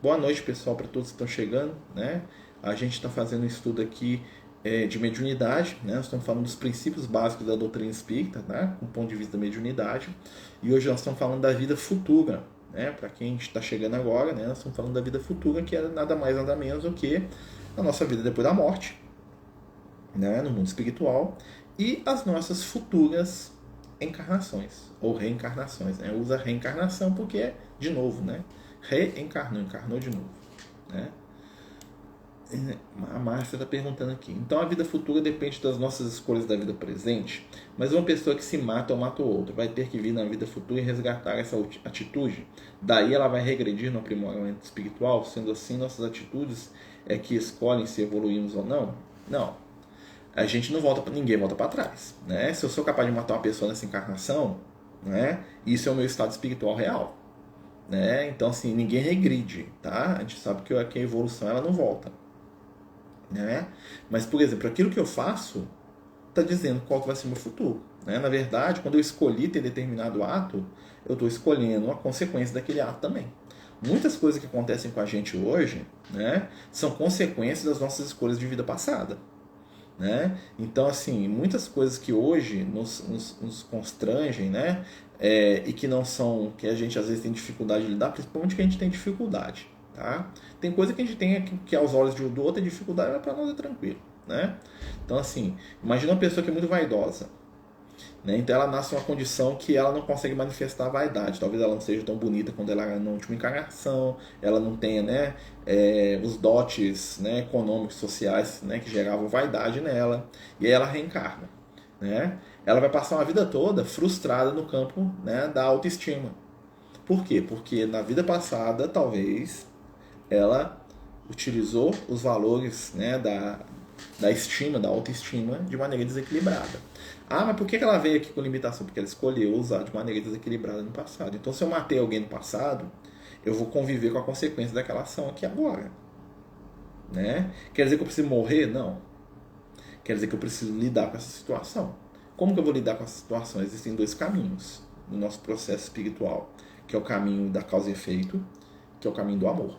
Boa noite, pessoal, para todos que estão chegando, né? A gente está fazendo um estudo aqui de mediunidade, né? Nós estamos falando dos princípios básicos da doutrina espírita, né? Com o ponto de vista da mediunidade, e hoje nós estamos falando da vida futura. Né, para quem está chegando agora, né, nós estamos falando da vida futura, que é nada mais nada menos do que a nossa vida depois da morte, né, no mundo espiritual, e as nossas futuras encarnações ou reencarnações. Né? Usa reencarnação porque é de novo, né? Reencarnou, encarnou de novo. Né? A Márcia está perguntando aqui. Então a vida futura depende das nossas escolhas da vida presente, mas uma pessoa que se mata ou mata o outro vai ter que vir na vida futura e resgatar essa atitude. Daí ela vai regredir no aprimoramento espiritual, sendo assim nossas atitudes é que escolhem se evoluímos ou não? Não. A gente não volta, ninguém volta para trás. Né? Se eu sou capaz de matar uma pessoa nessa encarnação, né, isso é o meu estado espiritual real. Né? Então assim, ninguém regride. Tá? A gente sabe que a evolução ela não volta. Né? Mas, por exemplo, aquilo que eu faço está dizendo qual vai ser o meu futuro. Né? Na verdade, quando eu escolhi ter determinado ato, eu estou escolhendo a consequência daquele ato também. Muitas coisas que acontecem com a gente hoje, né, são consequências das nossas escolhas de vida passada. Né? Então, assim, muitas coisas que hoje nos constrangem, né, e que não são, que a gente às vezes tem dificuldade de lidar, principalmente que a gente tem dificuldade. Tá? Tem coisa que a gente tem que aos olhos do outro é dificuldade, mas para nós é tranquilo. Né? Então, assim, imagina uma pessoa que é muito vaidosa. Né? Então ela nasce numa condição que ela não consegue manifestar a vaidade. Talvez ela não seja tão bonita quando ela era na última encarnação, ela não tenha, né, os dotes, né, econômicos, sociais, né, que geravam vaidade nela. E aí ela reencarna. Né? Ela vai passar uma vida toda frustrada no campo, né, da autoestima. Por quê? Porque na vida passada, talvez, ela utilizou os valores, né, da estima, da autoestima, de maneira desequilibrada. Ah, mas por que ela veio aqui com limitação? Porque ela escolheu usar de maneira desequilibrada no passado. Então, se eu matei alguém no passado, eu vou conviver com a consequência daquela ação aqui agora. Né? Quer dizer que eu preciso morrer? Não. Quer dizer que eu preciso lidar com essa situação. Como que eu vou lidar com essa situação? Existem dois caminhos no nosso processo espiritual, que é o caminho da causa e efeito, que é o caminho do amor.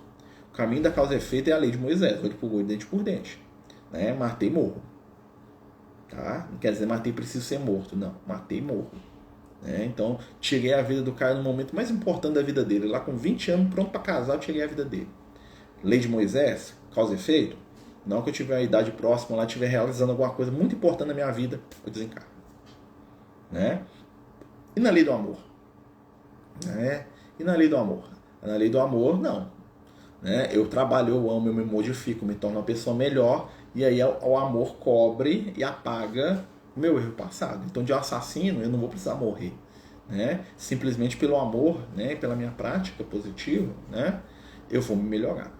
O caminho da causa e efeito é a lei de Moisés, olho por olho, dente por dente. Né? Matei, morro. Tá? Não quer dizer matei, preciso ser morto. Não, matei, morro. Né? Então, tirei a vida do cara no momento mais importante da vida dele. Lá com 20 anos, pronto para casar, eu tirei a vida dele. Lei de Moisés, causa e efeito. Não que eu tiver a idade próxima lá, estiver realizando alguma coisa muito importante na minha vida, eu desencarno. Né? E na lei do amor? Né? E na lei do amor? Na lei do amor, não. Né? Eu trabalho, eu amo, eu me modifico, me torno uma pessoa melhor, e aí o amor cobre e apaga o meu erro passado. Então, de um assassino, eu não vou precisar morrer. Né? Simplesmente pelo amor, né? Pela minha prática positiva, né? Eu vou me melhorar.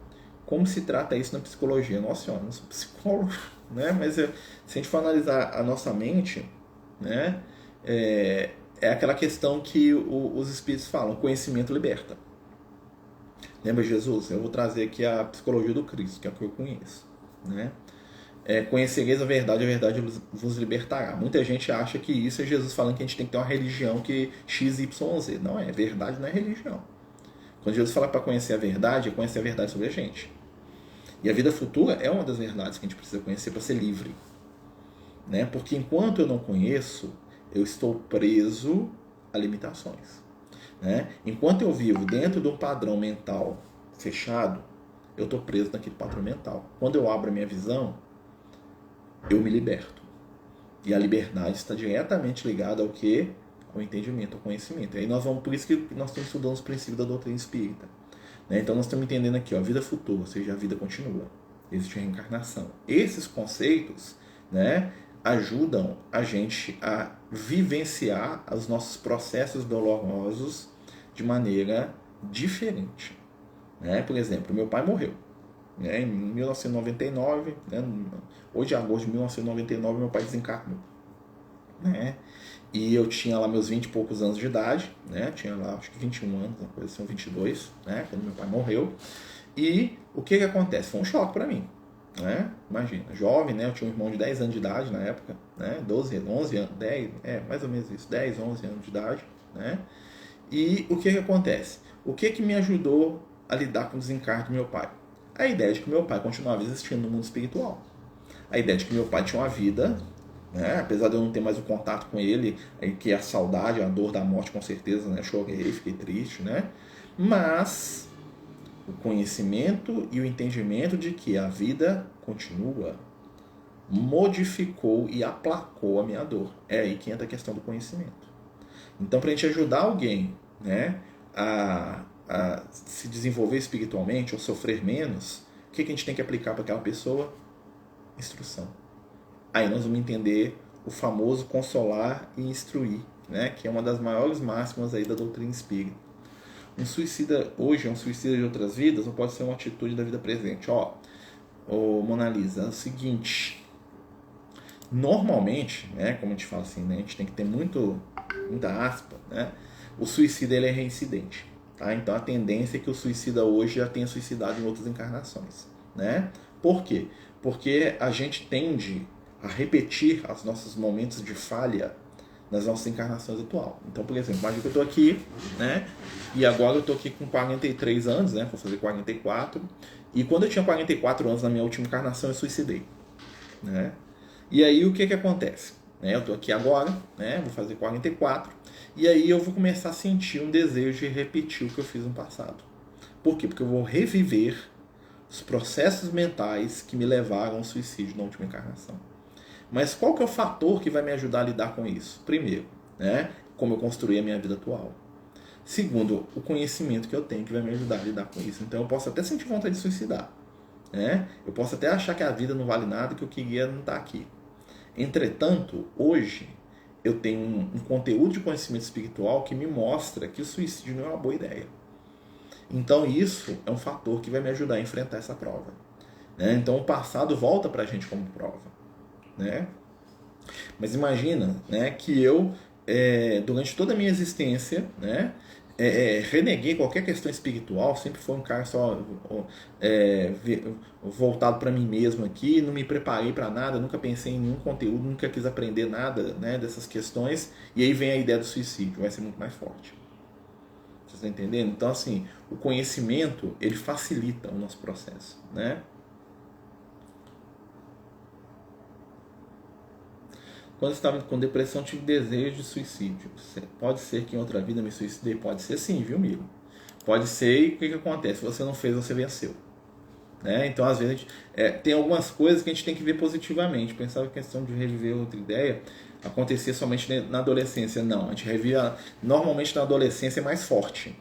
Como se trata isso na psicologia? Nossa senhora, eu não sou psicólogo, né? Mas se a gente for analisar a nossa mente, né? É aquela questão que os espíritos falam, conhecimento liberta. Lembra Jesus? Eu vou trazer aqui a psicologia do Cristo, que é o que eu conheço. Né? conhecereis a verdade vos libertará. Muita gente acha que isso é Jesus falando que a gente tem que ter uma religião que X, Y, Z. Não é, verdade não é religião. Quando Jesus fala para conhecer a verdade, é conhecer a verdade sobre a gente. E a vida futura é uma das verdades que a gente precisa conhecer para ser livre. Né? Porque enquanto eu não conheço, eu estou preso a limitações. Né? Enquanto eu vivo dentro de um padrão mental fechado, eu estou preso naquele padrão mental. Quando eu abro a minha visão, eu me liberto. E a liberdade está diretamente ligada ao quê? Ao entendimento, ao conhecimento. E aí nós vamos, por isso que nós estamos estudando os princípios da doutrina espírita. Né? Então nós estamos entendendo aqui, ó, a vida futura, ou seja, a vida continua. Existe a reencarnação. Esses conceitos, né, ajudam a gente a vivenciar os nossos processos dolorosos de maneira diferente. Né? Por exemplo, meu pai morreu. Né? Em 1999, né? Hoje é agosto de 1999, meu pai desencarnou. Né? E eu tinha lá meus 20 e poucos anos de idade, né? Tinha lá acho que 21 anos, uma coisa assim, 22, né? Quando meu pai morreu. E o que acontece? Foi um choque para mim. Né? Imagina, jovem, né? Eu tinha um irmão de 10 anos de idade na época, né? 12, 11 anos, 10, mais ou menos isso, 10, 11 anos de idade, né? E o que acontece? O que me ajudou a lidar com o desencarne do meu pai? A ideia de que meu pai continuava existindo no mundo espiritual. A ideia de que meu pai tinha uma vida, né? Apesar de eu não ter mais o contato com ele, que a saudade, a dor da morte, com certeza, né? Chorei, fiquei triste, né? Mas o conhecimento e o entendimento de que a vida continua modificou e aplacou a minha dor. É aí que entra a questão do conhecimento. Então, para a gente ajudar alguém, né, a se desenvolver espiritualmente ou sofrer menos, o que a gente tem que aplicar para aquela pessoa? Instrução. Aí nós vamos entender o famoso consolar e instruir, né, que é uma das maiores máximas aí da doutrina espírita. Um suicida hoje é um suicida de outras vidas, ou pode ser uma atitude da vida presente. Mona Lisa, é o seguinte, normalmente, né, como a gente fala assim, né, a gente tem que ter muita aspa, né, o suicida ele é reincidente. Tá? Então a tendência é que o suicida hoje já tenha suicidado em outras encarnações. Né? Por quê? Porque a gente tende a repetir os nossos momentos de falha nas nossas encarnações atuais. Então, por exemplo, imagina que eu estou aqui, né? E agora eu estou aqui com 43 anos, né? Vou fazer 44. E quando eu tinha 44 anos na minha última encarnação, eu suicidei. Né? E aí o que acontece? Eu estou aqui agora, né? Vou fazer 44. E aí eu vou começar a sentir um desejo de repetir o que eu fiz no passado. Por quê? Porque eu vou reviver os processos mentais que me levaram ao suicídio na última encarnação. Mas qual que é o fator que vai me ajudar a lidar com isso? Primeiro, né, como eu construí a minha vida atual. Segundo, o conhecimento que eu tenho que vai me ajudar a lidar com isso. Então eu posso até sentir vontade de suicidar. Né? Eu posso até achar que a vida não vale nada, que eu queria não estar aqui. Entretanto, hoje eu tenho um conteúdo de conhecimento espiritual que me mostra que o suicídio não é uma boa ideia. Então isso é um fator que vai me ajudar a enfrentar essa prova. Né? Então o passado volta para a gente como prova. Né? Mas imagina, né, que eu, durante toda a minha existência, né, reneguei qualquer questão espiritual, sempre fui um cara só voltado para mim mesmo aqui, não me preparei para nada, nunca pensei em nenhum conteúdo, nunca quis aprender nada, né, dessas questões, e aí vem a ideia do suicídio, vai ser muito mais forte. Vocês estão entendendo? Então, assim, o conhecimento, ele facilita o nosso processo, né? Quando eu estava com depressão, tive desejo de suicídio. Pode ser que em outra vida me suicidei? Pode ser sim, viu, amigo? Pode ser, e o que acontece? Se você não fez, você venceu. Né? Então, às vezes, tem algumas coisas que a gente tem que ver positivamente. Pensava que a questão de reviver outra ideia acontecia somente na adolescência. Não, a gente revia normalmente na adolescência é mais forte.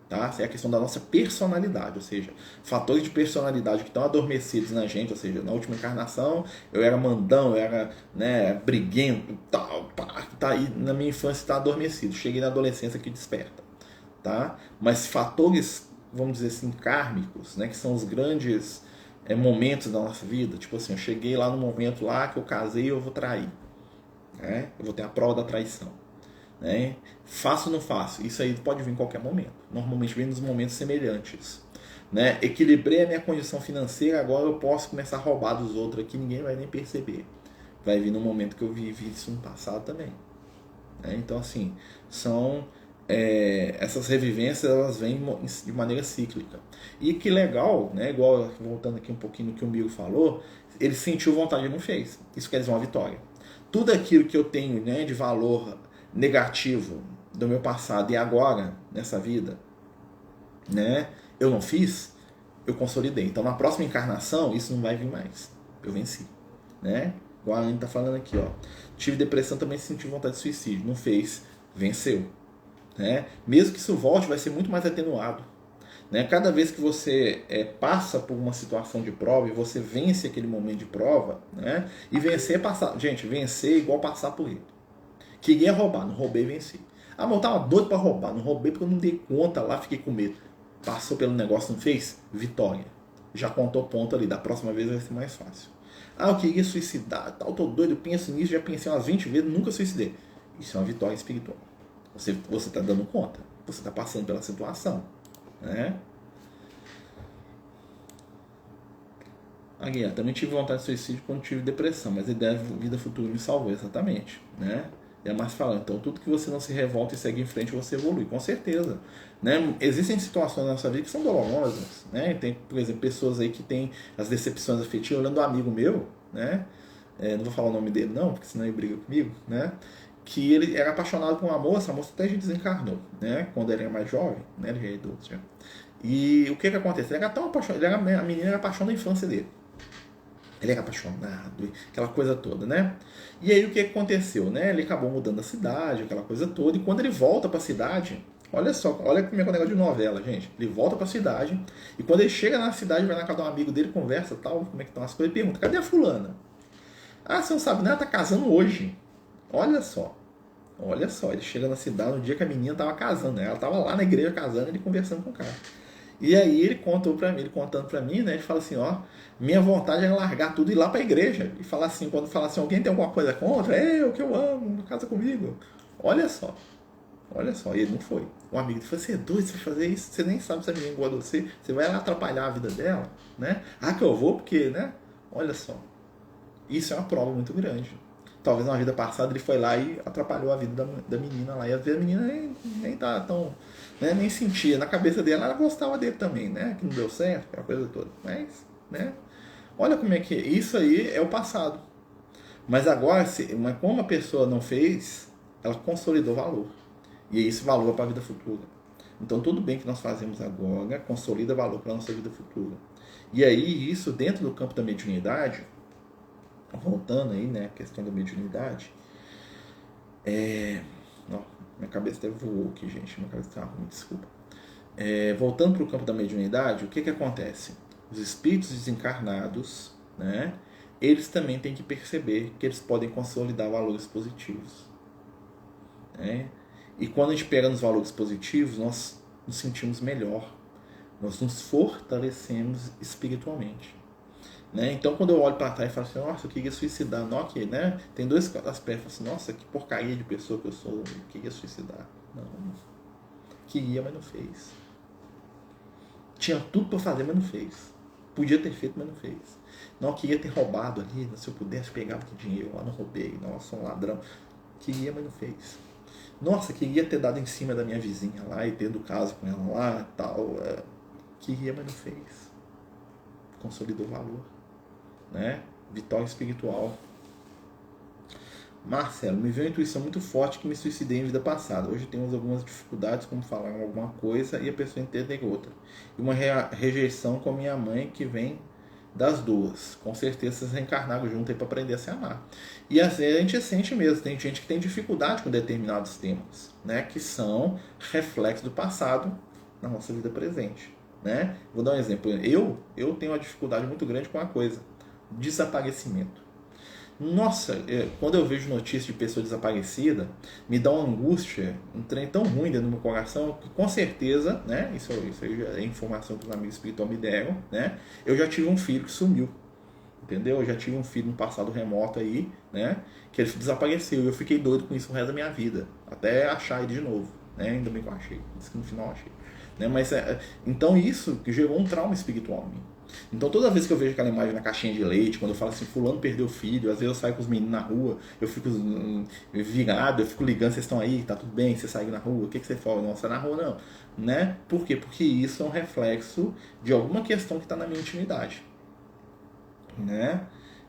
Tá? É a questão da nossa personalidade, ou seja, fatores de personalidade que estão adormecidos na gente, ou seja, na última encarnação eu era mandão, eu era, né, briguento, tal, tá aí na minha infância está adormecido, cheguei na adolescência que desperta, tá? Mas fatores, vamos dizer assim, kármicos, né, que são os grandes momentos da nossa vida, tipo assim, eu cheguei lá no momento lá que eu casei e eu vou trair, né? Eu vou ter a prova da traição. Né? Faço ou não faço? Isso aí pode vir em qualquer momento. Normalmente vem nos momentos semelhantes. né? Equilibrei a minha condição financeira, agora eu posso começar a roubar dos outros aqui, ninguém vai nem perceber. Vai vir no momento que eu vivi isso no passado também. Né? Então, assim, são essas revivências, elas vêm de maneira cíclica. E que legal, né? Igual, voltando aqui um pouquinho no que o Miro falou, ele sentiu vontade e não fez. Isso quer dizer uma vitória. Tudo aquilo que eu tenho, né, de valor negativo do meu passado e agora, nessa vida, né, eu não fiz, eu consolidei. Então, na próxima encarnação, isso não vai vir mais. Eu venci. Né? Igual a Anne está falando aqui, ó. Tive depressão, também senti vontade de suicídio. Não fez, venceu. Né? Mesmo que isso volte, vai ser muito mais atenuado. Né? Cada vez que você passa por uma situação de prova e você vence aquele momento de prova, né? E vencer é passar. Gente, vencer é igual passar por ele. Queria roubar, não roubei e venci. Ah, mas eu tava doido para roubar, não roubei porque eu não dei conta lá, fiquei com medo. Passou pelo negócio, não fez? Vitória. Já contou ponto ali, da próxima vez vai ser mais fácil. Ah, eu queria suicidar, tal, tô doido, eu penso nisso, já pensei umas 20 vezes, nunca suicidei. Isso é uma vitória espiritual. Você tá dando conta, você tá passando pela situação. Né? Aqui, também tive vontade de suicídio quando tive depressão, mas a ideia de vida futura me salvou, exatamente. Né? E a Márcia fala, então tudo que você não se revolta e segue em frente, você evolui, com certeza. Né? Existem situações na nossa vida que são dolorosas. Né? Tem, por exemplo, pessoas aí que têm as decepções afetivas. Eu lembro de um amigo meu, né? Não vou falar o nome dele não, porque senão ele briga comigo, né? Que ele era apaixonado por uma moça, a moça até já desencarnou, né? Quando ele era mais jovem, né? Ele já é idoso já. E o que acontece? Ele era tão apaixonado, a menina era a paixão da infância dele. Ele era apaixonado, aquela coisa toda, né? E aí o que aconteceu, né? Ele acabou mudando a cidade, aquela coisa toda, e quando ele volta para a cidade, olha só, olha como é que é o negócio de novela, gente. Ele volta para a cidade, e quando ele chega na cidade, vai na casa de um amigo dele, conversa tal, como é que estão as coisas, e pergunta, cadê a fulana? Ah, você não sabe nada, tá casando hoje. Olha só, ele chega na cidade no dia que a menina tava casando, né? Ela tava lá na igreja casando, ele conversando com o cara. E aí ele contando pra mim, né? Ele fala assim, ó, minha vontade é largar tudo e ir lá pra igreja. E falar assim, quando fala assim, alguém tem alguma coisa contra? Eu que eu amo, casa comigo. Olha só, e ele não foi. Um amigo dele falou, você é doido, você vai fazer isso? Você nem sabe se a menina gosta de você, você vai lá atrapalhar a vida dela, né? Ah, que eu vou porque, né? Olha só, isso é uma prova muito grande. Talvez na vida passada ele foi lá e atrapalhou a vida da menina lá. E às vezes a menina nem tá tão... Né, nem sentia. Na cabeça dela, ela gostava dele também, né? Que não deu certo, aquela coisa toda. Mas, né? Olha como é que é. Isso aí é o passado. Mas agora, como a pessoa não fez, ela consolidou valor. E esse valor é para a vida futura. Então, tudo bem que nós fazemos agora, consolida valor para a nossa vida futura. E aí, isso dentro do campo da mediunidade... Voltando aí, né, a questão da mediunidade, minha cabeça até voou aqui, gente, minha cabeça tá ruim, desculpa. Voltando para o campo da mediunidade, o que acontece? Os espíritos desencarnados, né, eles também têm que perceber que eles podem consolidar valores positivos. Né? E quando a gente pega nos valores positivos, nós nos sentimos melhor, nós nos fortalecemos espiritualmente. Né? Então, quando eu olho para trás e falo assim, nossa, eu queria suicidar, não, aqui, né? Tem dois aspectos, assim, nossa, que porcaria de pessoa que eu sou, eu queria suicidar. Não, queria, mas não fez. Tinha tudo para fazer, mas não fez. Podia ter feito, mas não fez. Não, queria ter roubado ali, se eu pudesse pegar aquele dinheiro lá, não roubei, nossa, sou um ladrão. Queria, mas não fez. Nossa, queria ter dado em cima da minha vizinha lá e ter do caso com ela lá e tal. Queria, mas não fez. Consolidou o valor. Né? Vitória espiritual. Marcelo, me veio uma intuição muito forte que me suicidei em vida passada. Hoje temos algumas dificuldades, como falar alguma coisa e a pessoa entender outra. E uma rejeição com a minha mãe que vem das duas. Com certeza vocês reencarnaram junto aí para aprender a se amar. E às vezes a gente sente mesmo. Tem gente que tem dificuldade com determinados temas, né? Que são reflexos do passado na nossa vida presente. Né? Vou dar um exemplo. Eu tenho uma dificuldade muito grande com uma coisa: desaparecimento. Nossa, quando eu vejo notícias de pessoa desaparecida, me dá uma angústia, um trem tão ruim dentro do meu coração, que com certeza, né, isso aí já é informação que os amigos espirituais me deram, né, eu já tive um filho que sumiu, entendeu? Eu já tive um filho no passado remoto aí, né, que ele desapareceu, e eu fiquei doido com isso o resto da minha vida, até achar ele de novo, né? Ainda bem que eu achei, disse que no final eu achei. Né? Mas, então isso gerou um trauma espiritual em mim. Então toda vez que eu vejo aquela imagem na caixinha de leite, quando eu falo assim, fulano perdeu o filho, às vezes eu saio com os meninos na rua, eu fico virado, eu fico ligando, vocês estão aí, tá tudo bem, você saiu na rua, o que você fala? Não, você tá na rua não. Né? Por quê? Porque isso é um reflexo de alguma questão que está na minha intimidade. Né?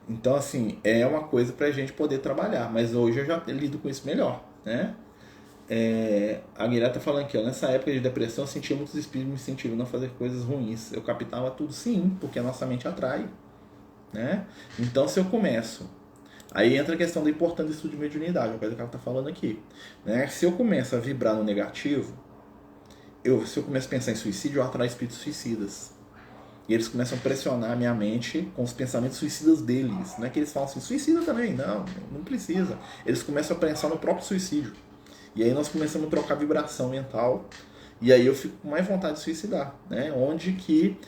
Então assim, é uma coisa pra gente poder trabalhar, mas hoje eu já lido com isso melhor. Né? A Guilherme tá falando aqui, ó, nessa época de depressão eu sentia muitos espíritos me incentivando a fazer coisas ruins. Eu captava tudo, sim, porque a nossa mente atrai. Né? Então se eu começo, aí entra a questão da importância do estudo de mediunidade, uma coisa que ela tá falando aqui. Né? Se eu começo a vibrar no negativo, se eu começo a pensar em suicídio, eu atraio espíritos suicidas. E eles começam a pressionar a minha mente com os pensamentos suicidas deles. Não é que eles falam assim, suicida também, não precisa. Eles começam a pensar no próprio suicídio. E aí nós começamos a trocar vibração mental. E aí eu fico com mais vontade de suicidar. Né? Onde que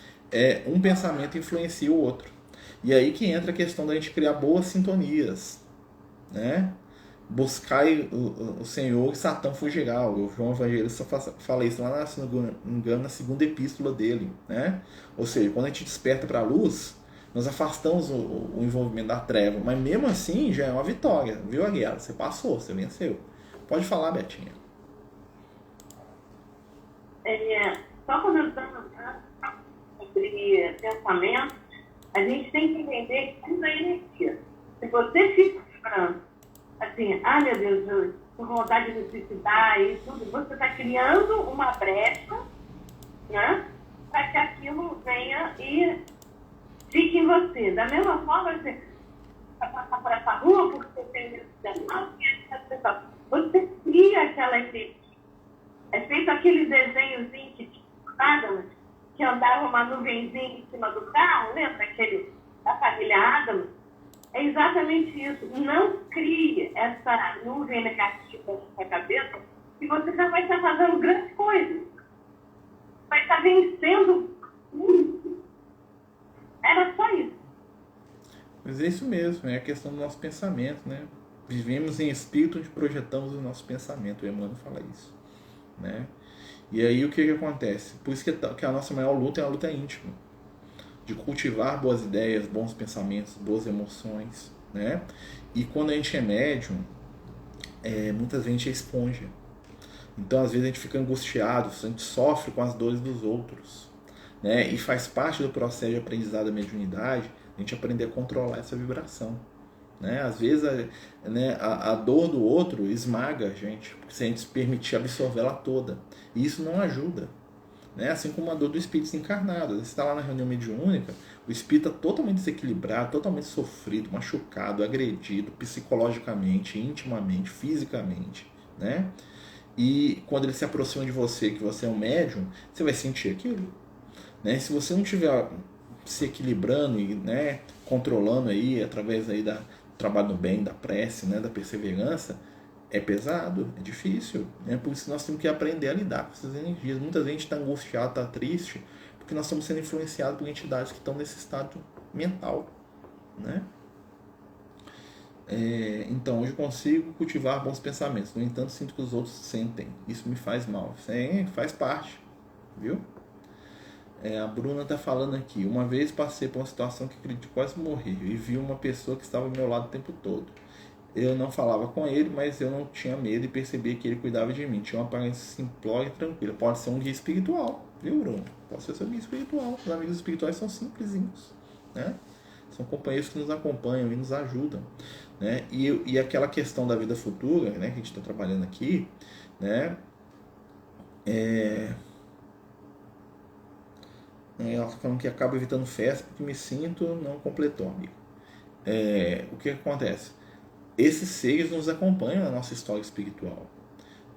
um pensamento influencia o outro. E aí que entra a questão da gente criar boas sintonias. Né? Buscai o Senhor e Satã fugirá. O João Evangelista fala isso lá na segunda epístola dele. Né? Ou seja, quando a gente desperta para a luz, nós afastamos o envolvimento da treva. Mas mesmo assim já é uma vitória. Viu, Aguiar? Você passou, você venceu. Pode falar, Betinha. Só comentando sobre pensamento, a gente tem que entender que tudo é energia. Se você fica vibrando assim, meu Deus, eu tô com vontade de suicidar e tudo, você está criando uma brecha, né, para que aquilo venha e fique em você. Da mesma forma, você vai passar por essa rua porque você tem necessidade, você cria aquela energia. É feito aquele desenhozinho que andava uma nuvenzinha em cima do carro, lembra aquele da família Adams? É exatamente isso. Não crie essa nuvem negativa na sua cabeça e você já vai estar fazendo grandes coisas. Vai estar vencendo muito. Era só isso. Mas é isso mesmo, é a questão do nosso pensamento, né? Vivemos em espírito onde projetamos o nosso pensamento. O Emmanuel fala isso. Né? E aí o que acontece? Por isso que a nossa maior luta é a luta íntima. De cultivar boas ideias, bons pensamentos, boas emoções, né? E quando a gente é médium, muitas vezes a gente é esponja. Então às vezes a gente fica angustiado, a gente sofre com as dores dos outros, né? E faz parte do processo de aprendizado da mediunidade a gente aprender a controlar essa vibração, né? Às vezes a dor do outro esmaga a gente, se a gente se permitir absorvê-la toda, e isso não ajuda. Né? Assim como a dor do espírito desencarnado. Você está lá na reunião mediúnica, o espírito está totalmente desequilibrado, totalmente sofrido, machucado, agredido, psicologicamente, intimamente, fisicamente. Né? E quando ele se aproxima de você, que você é um médium, você vai sentir aquilo. Né? Se você não estiver se equilibrando e, né, controlando aí, através aí do trabalho no bem, da prece, né, da perseverança, é pesado, é difícil, né? Por isso nós temos que aprender a lidar com essas energias. Muita gente está angustiada, está triste, porque nós estamos sendo influenciados por entidades que estão nesse estado mental, né? Então, hoje eu consigo cultivar bons pensamentos, no entanto, sinto que os outros sentem. Isso me faz mal. Isso faz parte, viu? A Bruna está falando aqui. Uma vez passei por uma situação que acredito quase morrer e vi uma pessoa que estava ao meu lado o tempo todo. Eu não falava com ele, mas eu não tinha medo e percebia que ele cuidava de mim. Tinha uma aparência simplória e tranquila. Pode ser um guia espiritual, viu, Bruno? Pode ser seu guia espiritual. Os amigos espirituais são simplesinhos, né? São companheiros que nos acompanham e nos ajudam, né? E aquela questão da vida futura, né, que a gente está trabalhando aqui, né? Ela falando que acaba evitando festa porque me sinto não completou, amigo. O que acontece? Esses seres nos acompanham na nossa história espiritual,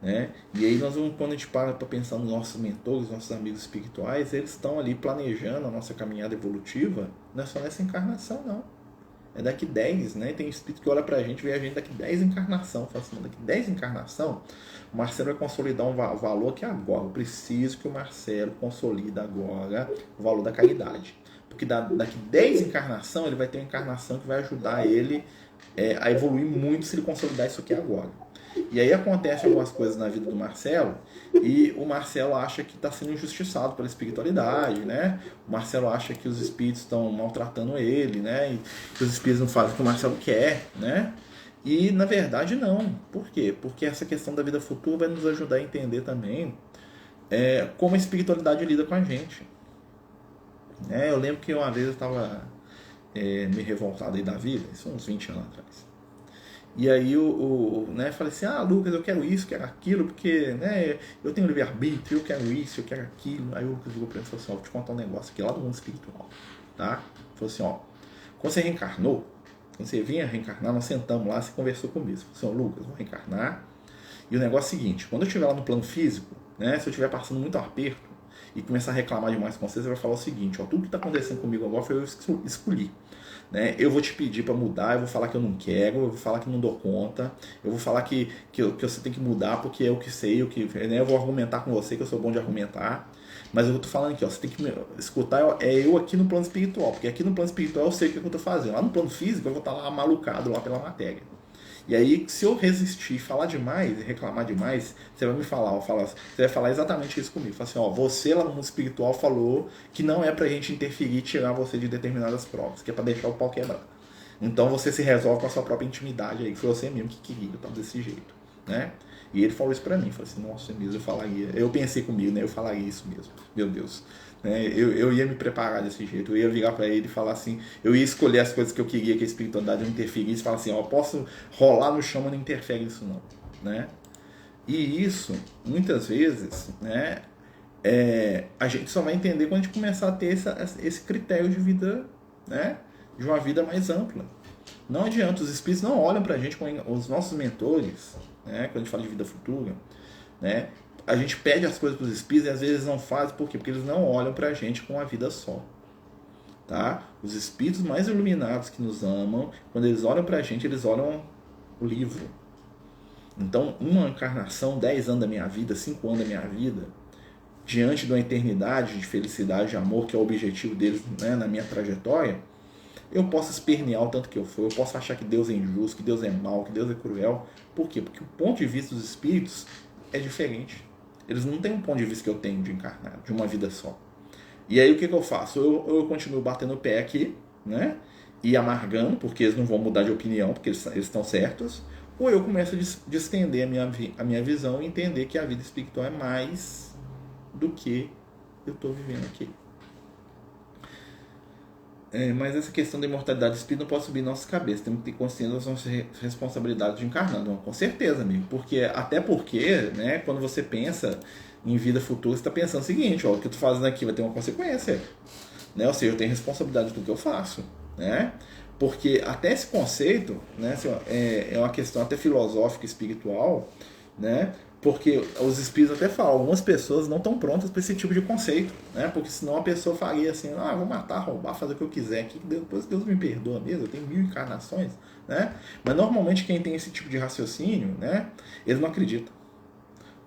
né? E aí quando a gente para pensar nos nossos mentores, nossos amigos espirituais, eles estão ali planejando a nossa caminhada evolutiva, não é só nessa encarnação, não. É daqui 10, né? Tem espírito que olha pra gente, vê a gente daqui 10 encarnação, fala assim, daqui 10 encarnação, o Marcelo vai consolidar um valor aqui agora. Eu preciso que o Marcelo consolida agora o valor da caridade. Porque daqui 10 encarnação, ele vai ter uma encarnação que vai ajudar ele a evoluir muito se ele consolidar isso aqui agora. E aí acontece algumas coisas na vida do Marcelo e o Marcelo acha que está sendo injustiçado pela espiritualidade, né? O Marcelo acha que os espíritos estão maltratando ele, né? E que os espíritos não fazem o que o Marcelo quer, né? E na verdade não. Por quê? Porque essa questão da vida futura vai nos ajudar a entender também como a espiritualidade lida com a gente. Eu lembro que uma vez eu estava me revoltado aí da vida, isso uns 20 anos atrás. E aí falei assim, Lucas, eu quero isso, quero aquilo, porque eu tenho livre-arbítrio, eu quero isso, eu quero aquilo. Aí o Lucas ligou pra mim e falou assim, vou te contar um negócio aqui lá do mundo espiritual, tá? Falou assim, quando você reencarnou, quando você vinha reencarnar, nós sentamos lá, você conversou comigo. Você falou assim, Lucas, vou reencarnar. E o negócio é o seguinte, quando eu estiver lá no plano físico, se eu estiver passando muito aperto e começar a reclamar demais com você vai falar o seguinte, tudo que está acontecendo comigo agora foi eu escolhi. Eu vou te pedir para mudar, eu vou falar que eu não quero, eu vou falar que não dou conta, eu vou falar que você tem que mudar porque é o que sei, eu vou argumentar com você, que eu sou bom de argumentar, mas eu tô falando aqui, você tem que escutar eu aqui no plano espiritual, porque aqui no plano espiritual eu sei o que eu tô fazendo, lá no plano físico eu vou estar lá malucado lá pela matéria. E aí, se eu resistir, falar demais e reclamar demais, você vai me falar, você vai falar exatamente isso comigo. Fala assim, você lá no mundo espiritual falou que não é pra gente interferir e tirar você de determinadas provas, que é pra deixar o pau quebrar. Então você se resolve com a sua própria intimidade aí, que foi você mesmo que queria, tá desse jeito, né? E ele falou isso pra mim, falou assim, nossa, mesmo, eu pensei comigo, eu falaria isso mesmo, meu Deus. Eu ia me preparar desse jeito, eu ia virar para ele e falar assim, eu ia escolher as coisas que eu queria que a espiritualidade não interferisse e falar assim, eu posso rolar no chão, mas não interfere nisso não, né? E isso, muitas vezes, a gente só vai entender quando a gente começar a ter esse critério de vida, de uma vida mais ampla. Não adianta, os espíritos não olham pra gente, os nossos mentores, quando a gente fala de vida futura, a gente pede as coisas para os espíritos e às vezes não fazem, por quê? Porque eles não olham para a gente com uma vida só. Tá? Os espíritos mais iluminados que nos amam, quando eles olham para a gente, eles olham o livro. Então, uma encarnação, 10 anos da minha vida, 5 anos da minha vida, diante de uma eternidade de felicidade, de amor, que é o objetivo deles na minha trajetória, eu posso espernear o tanto que eu for, eu posso achar que Deus é injusto, que Deus é mau, que Deus é cruel. Por quê? Porque o ponto de vista dos espíritos é diferente. Eles não têm um ponto de vista que eu tenho de encarnar, de uma vida só. E aí o que eu faço? Eu continuo batendo o pé aqui, e amargando, porque eles não vão mudar de opinião, porque eles estão certos, ou eu começo a distender a minha visão e entender que a vida espiritual é mais do que eu estou vivendo aqui. Mas essa questão da imortalidade do espírito não pode subir em nossas cabeças. Temos que ter consciência das nossas responsabilidades de encarnar. Não, com certeza, amigo. Até porque, quando você pensa em vida futura, você está pensando o seguinte, o que eu estou fazendo aqui vai ter uma consequência. Ou seja, eu tenho responsabilidade do que eu faço. Porque até esse conceito é uma questão até filosófica, espiritual, porque os espíritos até falam, algumas pessoas não estão prontas para esse tipo de conceito, porque senão a pessoa faria assim, vou matar, roubar, fazer o que eu quiser aqui, depois Deus me perdoa mesmo, eu tenho 1000 encarnações, mas normalmente quem tem esse tipo de raciocínio, eles não acreditam,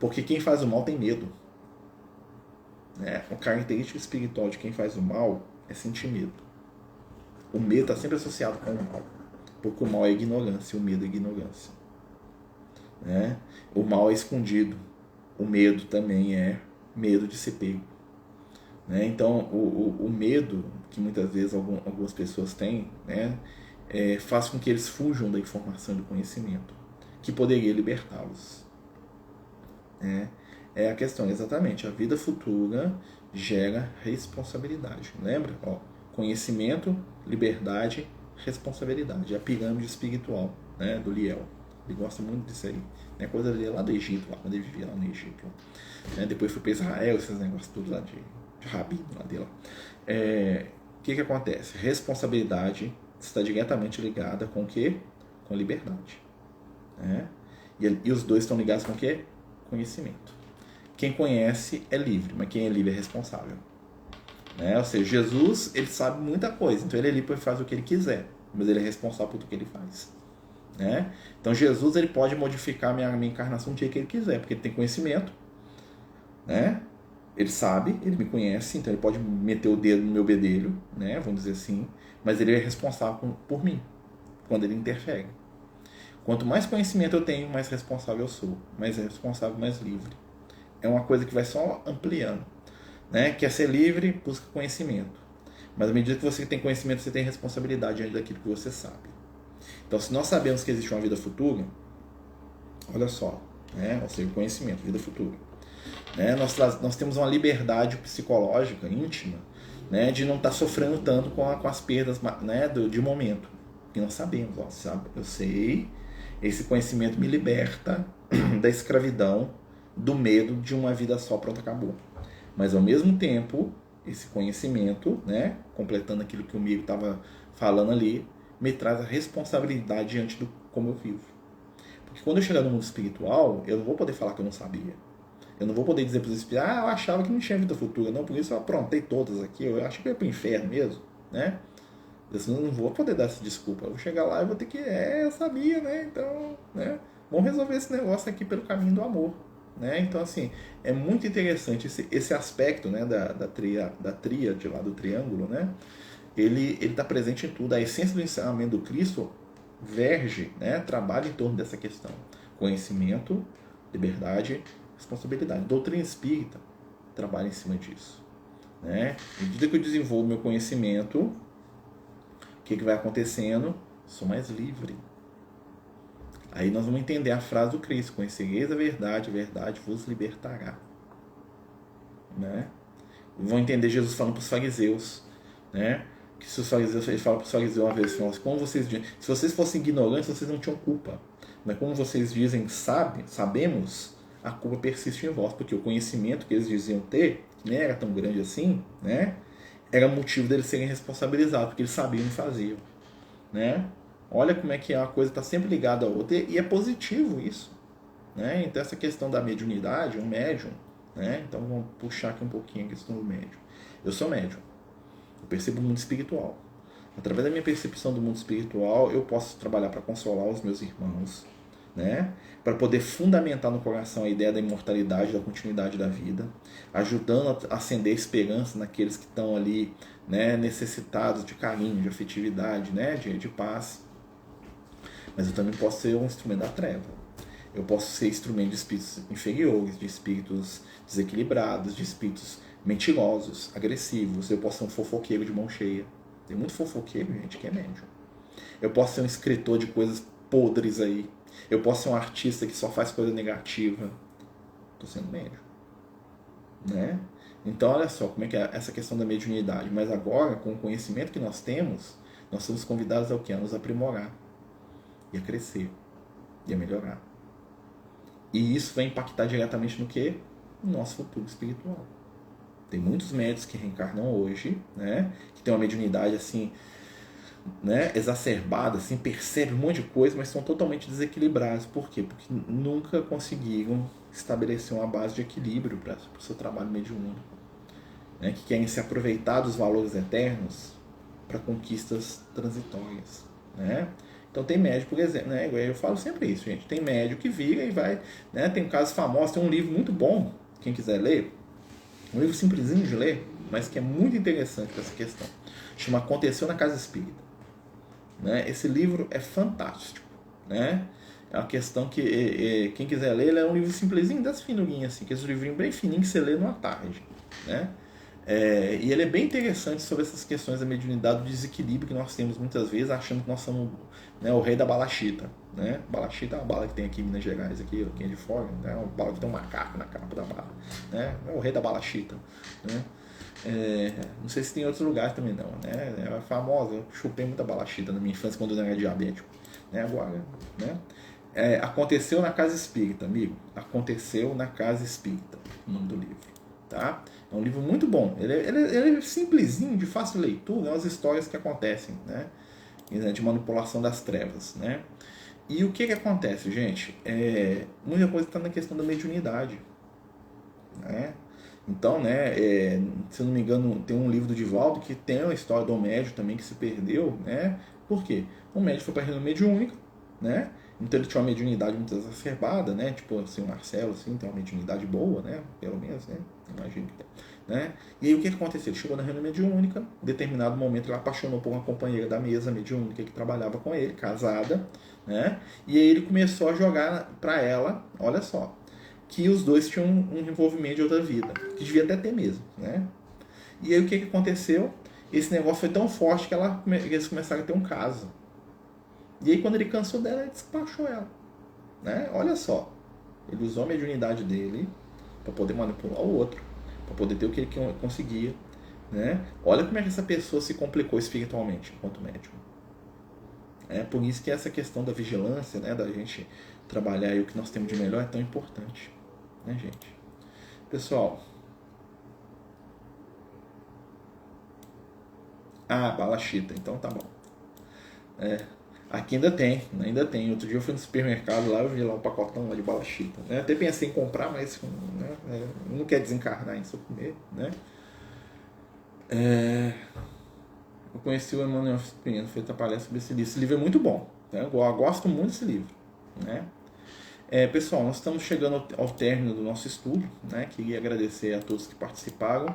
porque quem faz o mal tem medo, a característica espiritual de quem faz o mal é sentir medo. O medo está sempre associado com o mal, porque o mal é ignorância, o medo é ignorância. O mal é escondido, o medo também é medo de ser pego. Então o medo que muitas vezes algumas pessoas têm faz com que eles fujam da informação e do conhecimento que poderia libertá-los. É a questão, exatamente, a vida futura gera responsabilidade, lembra? Conhecimento, liberdade, responsabilidade, a pirâmide espiritual do Liel. Ele gosta muito disso aí. Coisa dele lá do Egito, lá, quando ele vivia lá no Egito. Depois foi para Israel, esses negócios tudo lá de rabino lá dele. O que acontece? Responsabilidade está diretamente ligada com o quê? Com liberdade. E os dois estão ligados com o quê? Conhecimento. Quem conhece é livre, mas quem é livre é responsável. Ou seja, Jesus, ele sabe muita coisa, então ele é livre para fazer o que ele quiser, mas ele é responsável por tudo que ele faz. Então Jesus, ele pode modificar a minha encarnação do jeito que ele quiser, porque ele tem conhecimento, ele sabe, ele me conhece, então ele pode meter o dedo no meu bedelho, vamos dizer assim, mas ele é responsável por mim, quando ele interfere. Quanto mais conhecimento eu tenho, mais responsável eu sou. Mais responsável, mais livre. É uma coisa que vai só ampliando. Né? Quer ser livre, busca conhecimento. Mas à medida que você tem conhecimento, você tem responsabilidade diante daquilo que você sabe. Então, se nós sabemos que existe uma vida futura, olha só, né? Ou seja, conhecimento, vida futura. Né? Nós temos uma liberdade psicológica, íntima, né? De não estar sofrendo tanto com as perdas, né? de momento. E nós sabemos, ó, sabe? Eu sei, esse conhecimento me liberta da escravidão, do medo de uma vida só, pronto, acabou. Mas ao mesmo tempo, esse conhecimento, né, completando aquilo que o Mico estava falando ali, me traz a responsabilidade diante do como eu vivo. Porque quando eu chegar no mundo espiritual, eu não vou poder falar que eu não sabia. Eu não vou poder dizer para os espíritos, eu achava que não tinha vida futura. Não, por isso eu aprontei todas aqui, eu acho que eu ia para o inferno mesmo, né? Eu não vou poder dar essa desculpa. Eu vou chegar lá e vou ter que, eu sabia, né? Então, né? Vamos resolver esse negócio aqui pelo caminho do amor. Né? Então, assim, é muito interessante esse aspecto, né, da tríade lá do triângulo, né? Ele está presente em tudo. A essência do ensinamento do Cristo verge, né, trabalha em torno dessa questão. Conhecimento, liberdade, responsabilidade. Doutrina espírita trabalha em cima disso. Né? À medida que eu desenvolvo meu conhecimento, o que vai acontecendo? Sou mais livre. Aí nós vamos entender a frase do Cristo: conhecereis a verdade vos libertará. Né? Vão entender Jesus falando para os fariseus, né? Que se os fariseus, ele fala para os fariseus uma vez assim, como vocês dizem, se vocês fossem ignorantes, vocês não tinham culpa. Mas como vocês dizem, sabemos, a culpa persiste em vós, porque o conhecimento que eles diziam ter, que nem era tão grande assim, né? Era motivo deles serem responsabilizados, porque eles sabiam e faziam, né? Olha como é que a coisa está sempre ligada a outra, e é positivo isso. Né? Então essa questão da mediunidade, um médium, né? Então vamos puxar aqui um pouquinho a questão do médium. Eu sou médium, eu percebo o mundo espiritual. Através da minha percepção do mundo espiritual, eu posso trabalhar para consolar os meus irmãos, né? Para poder fundamentar no coração a ideia da imortalidade, da continuidade da vida, ajudando a acender esperança naqueles que estão ali, né, necessitados de carinho, de afetividade, né, de paz. Mas eu também posso ser um instrumento da treva. Eu posso ser instrumento de espíritos inferiores, de espíritos desequilibrados, de espíritos mentirosos, agressivos. Eu posso ser um fofoqueiro de mão cheia. Tem muito fofoqueiro, gente, que é médium. Eu posso ser um escritor de coisas podres aí. Eu posso ser um artista que só faz coisa negativa. Estou sendo médium. Né? Então, olha só como é que é essa questão da mediunidade. Mas agora, com o conhecimento que nós temos, nós somos convidados ao quê? A nos aprimorar. E a crescer. E a melhorar. E isso vai impactar diretamente no quê? No nosso futuro espiritual. Tem muitos médios que reencarnam hoje, né? Que tem uma mediunidade assim, né, exacerbada, assim, percebe um monte de coisa, mas são totalmente desequilibrados. Por quê? Porque nunca conseguiram estabelecer uma base de equilíbrio para o seu trabalho mediúnico. Né? Que querem se aproveitar dos valores eternos para conquistas transitórias. Né? Então tem médico, por exemplo, né? Eu falo sempre isso, gente. Tem médico que vira e vai, né? Tem casos famosos, tem um livro muito bom, quem quiser ler, um livro simplesinho de ler, mas que é muito interessante para essa questão. Chama Aconteceu na Casa Espírita. Né? Esse livro é fantástico, né? É uma questão que quem quiser ler, ele é um livro simplesinho, das finurinhas, assim, que é um livrinho bem fininho que você lê numa tarde, né? E ele é bem interessante sobre essas questões da mediunidade, do desequilíbrio que nós temos muitas vezes, achando que nós somos, né, o rei da balachita. Né? Balachita é uma bala que tem aqui em Minas Gerais, aqui é de fora, né? Uma bala que tem um macaco na capa da bala. Né? É o rei da balachita. Né? Não sei se tem em outros lugares também não. Né? É famosa, eu chupei muita balachita na minha infância quando eu não era diabético. Né? Agora, né? Aconteceu na Casa Espírita, amigo. Aconteceu na Casa Espírita, o nome do livro. Tá? É um livro muito bom. Ele é simplesinho, de fácil leitura, umas histórias que acontecem, né? De manipulação das trevas. Né? E o que acontece, gente? Muita coisa está na questão da mediunidade. Né? Então, né, se eu não me engano, tem um livro do Divaldo que tem a história do médium também que se perdeu. Né? Por quê? O médium foi para a reunião mediúnica, né? Então ele tinha uma mediunidade muito exacerbada, né? Tipo assim, o Marcelo assim, tem uma mediunidade boa, né? Pelo menos, né? Imagino que tem. Né? E aí o que aconteceu? Ele chegou na reunião mediúnica, em determinado momento ele apaixonou por uma companheira da mesa mediúnica que trabalhava com ele, casada, né? E aí ele começou a jogar para ela, olha só, que os dois tinham um envolvimento de outra vida, que devia até ter mesmo, né? E aí o que aconteceu? Esse negócio foi tão forte que eles começaram a ter um caso. E aí quando ele cansou dela, ele despachou ela, né? Olha só, ele usou a mediunidade dele para poder manipular o outro, para poder ter o que ele conseguia, né? Olha como é que essa pessoa se complicou espiritualmente enquanto médium. É por isso que essa questão da vigilância, né, da gente trabalhar aí o que nós temos de melhor é tão importante, né, gente? Pessoal, balachita, então tá bom. Aqui ainda tem. Outro dia eu fui no supermercado lá, eu vi lá um pacotão lá de balachita, né? Até pensei em comprar, mas né, não quer desencarnar em só comer, né? Eu conheci o Emmanuel Spino, fez a palestra sobre esse livro. Esse livro é muito bom, né? Eu gosto muito desse livro, né? Pessoal, nós estamos chegando ao término do nosso estudo, né? Queria agradecer a todos que participaram,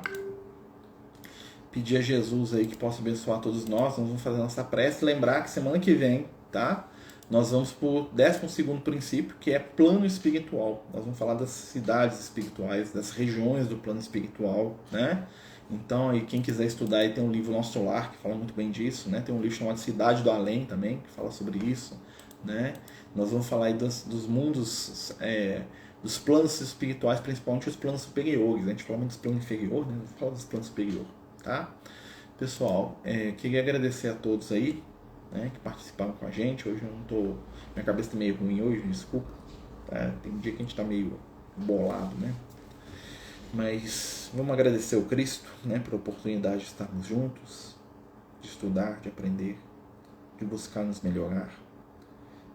pedir a Jesus aí que possa abençoar todos nós. Nós vamos fazer a nossa prece, lembrar que semana que vem, tá? Nós vamos para o 12º princípio, que é plano espiritual. Nós vamos falar das cidades espirituais, das regiões do plano espiritual, né? Então, aí, quem quiser estudar, aí tem um livro Nosso Lar, que fala muito bem disso, né? Tem um livro chamado Cidade do Além também, que fala sobre isso, né? Nós vamos falar aí dos mundos, dos planos espirituais, principalmente os planos superiores. A gente fala muito dos planos inferiores, né? Vamos falar dos planos superiores, tá? Pessoal, queria agradecer a todos aí, né, que participaram com a gente. Hoje eu não tô... Minha cabeça tá meio ruim hoje, desculpa. Tá? Tem um dia que a gente tá meio bolado, né? Mas vamos agradecer ao Cristo, né, pela oportunidade de estarmos juntos, de estudar, de aprender, de buscar nos melhorar,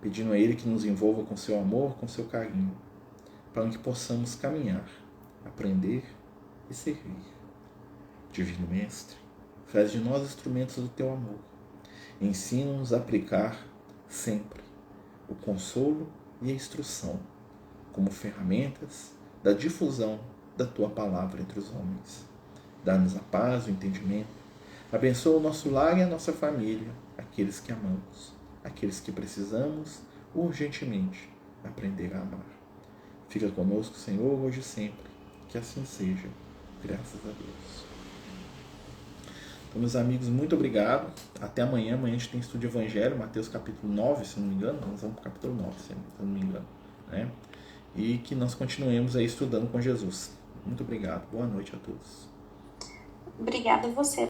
pedindo a Ele que nos envolva com seu amor, com seu carinho, para que possamos caminhar, aprender e servir. Divino Mestre, faz de nós instrumentos do teu amor. Ensina-nos a aplicar sempre o consolo e a instrução como ferramentas da difusão da tua palavra entre os homens. Dá-nos a paz, o entendimento. Abençoa o nosso lar e a nossa família, aqueles que amamos, aqueles que precisamos urgentemente aprender a amar. Fica conosco, Senhor, hoje e sempre. Que assim seja. Graças a Deus. Então, meus amigos, muito obrigado. Até amanhã. Amanhã a gente tem estudo de Evangelho, Mateus capítulo 9, se não me engano. Nós vamos para o capítulo 9, se não me engano, né? E que nós continuemos aí estudando com Jesus. Muito obrigado. Boa noite a todos. Obrigada a você.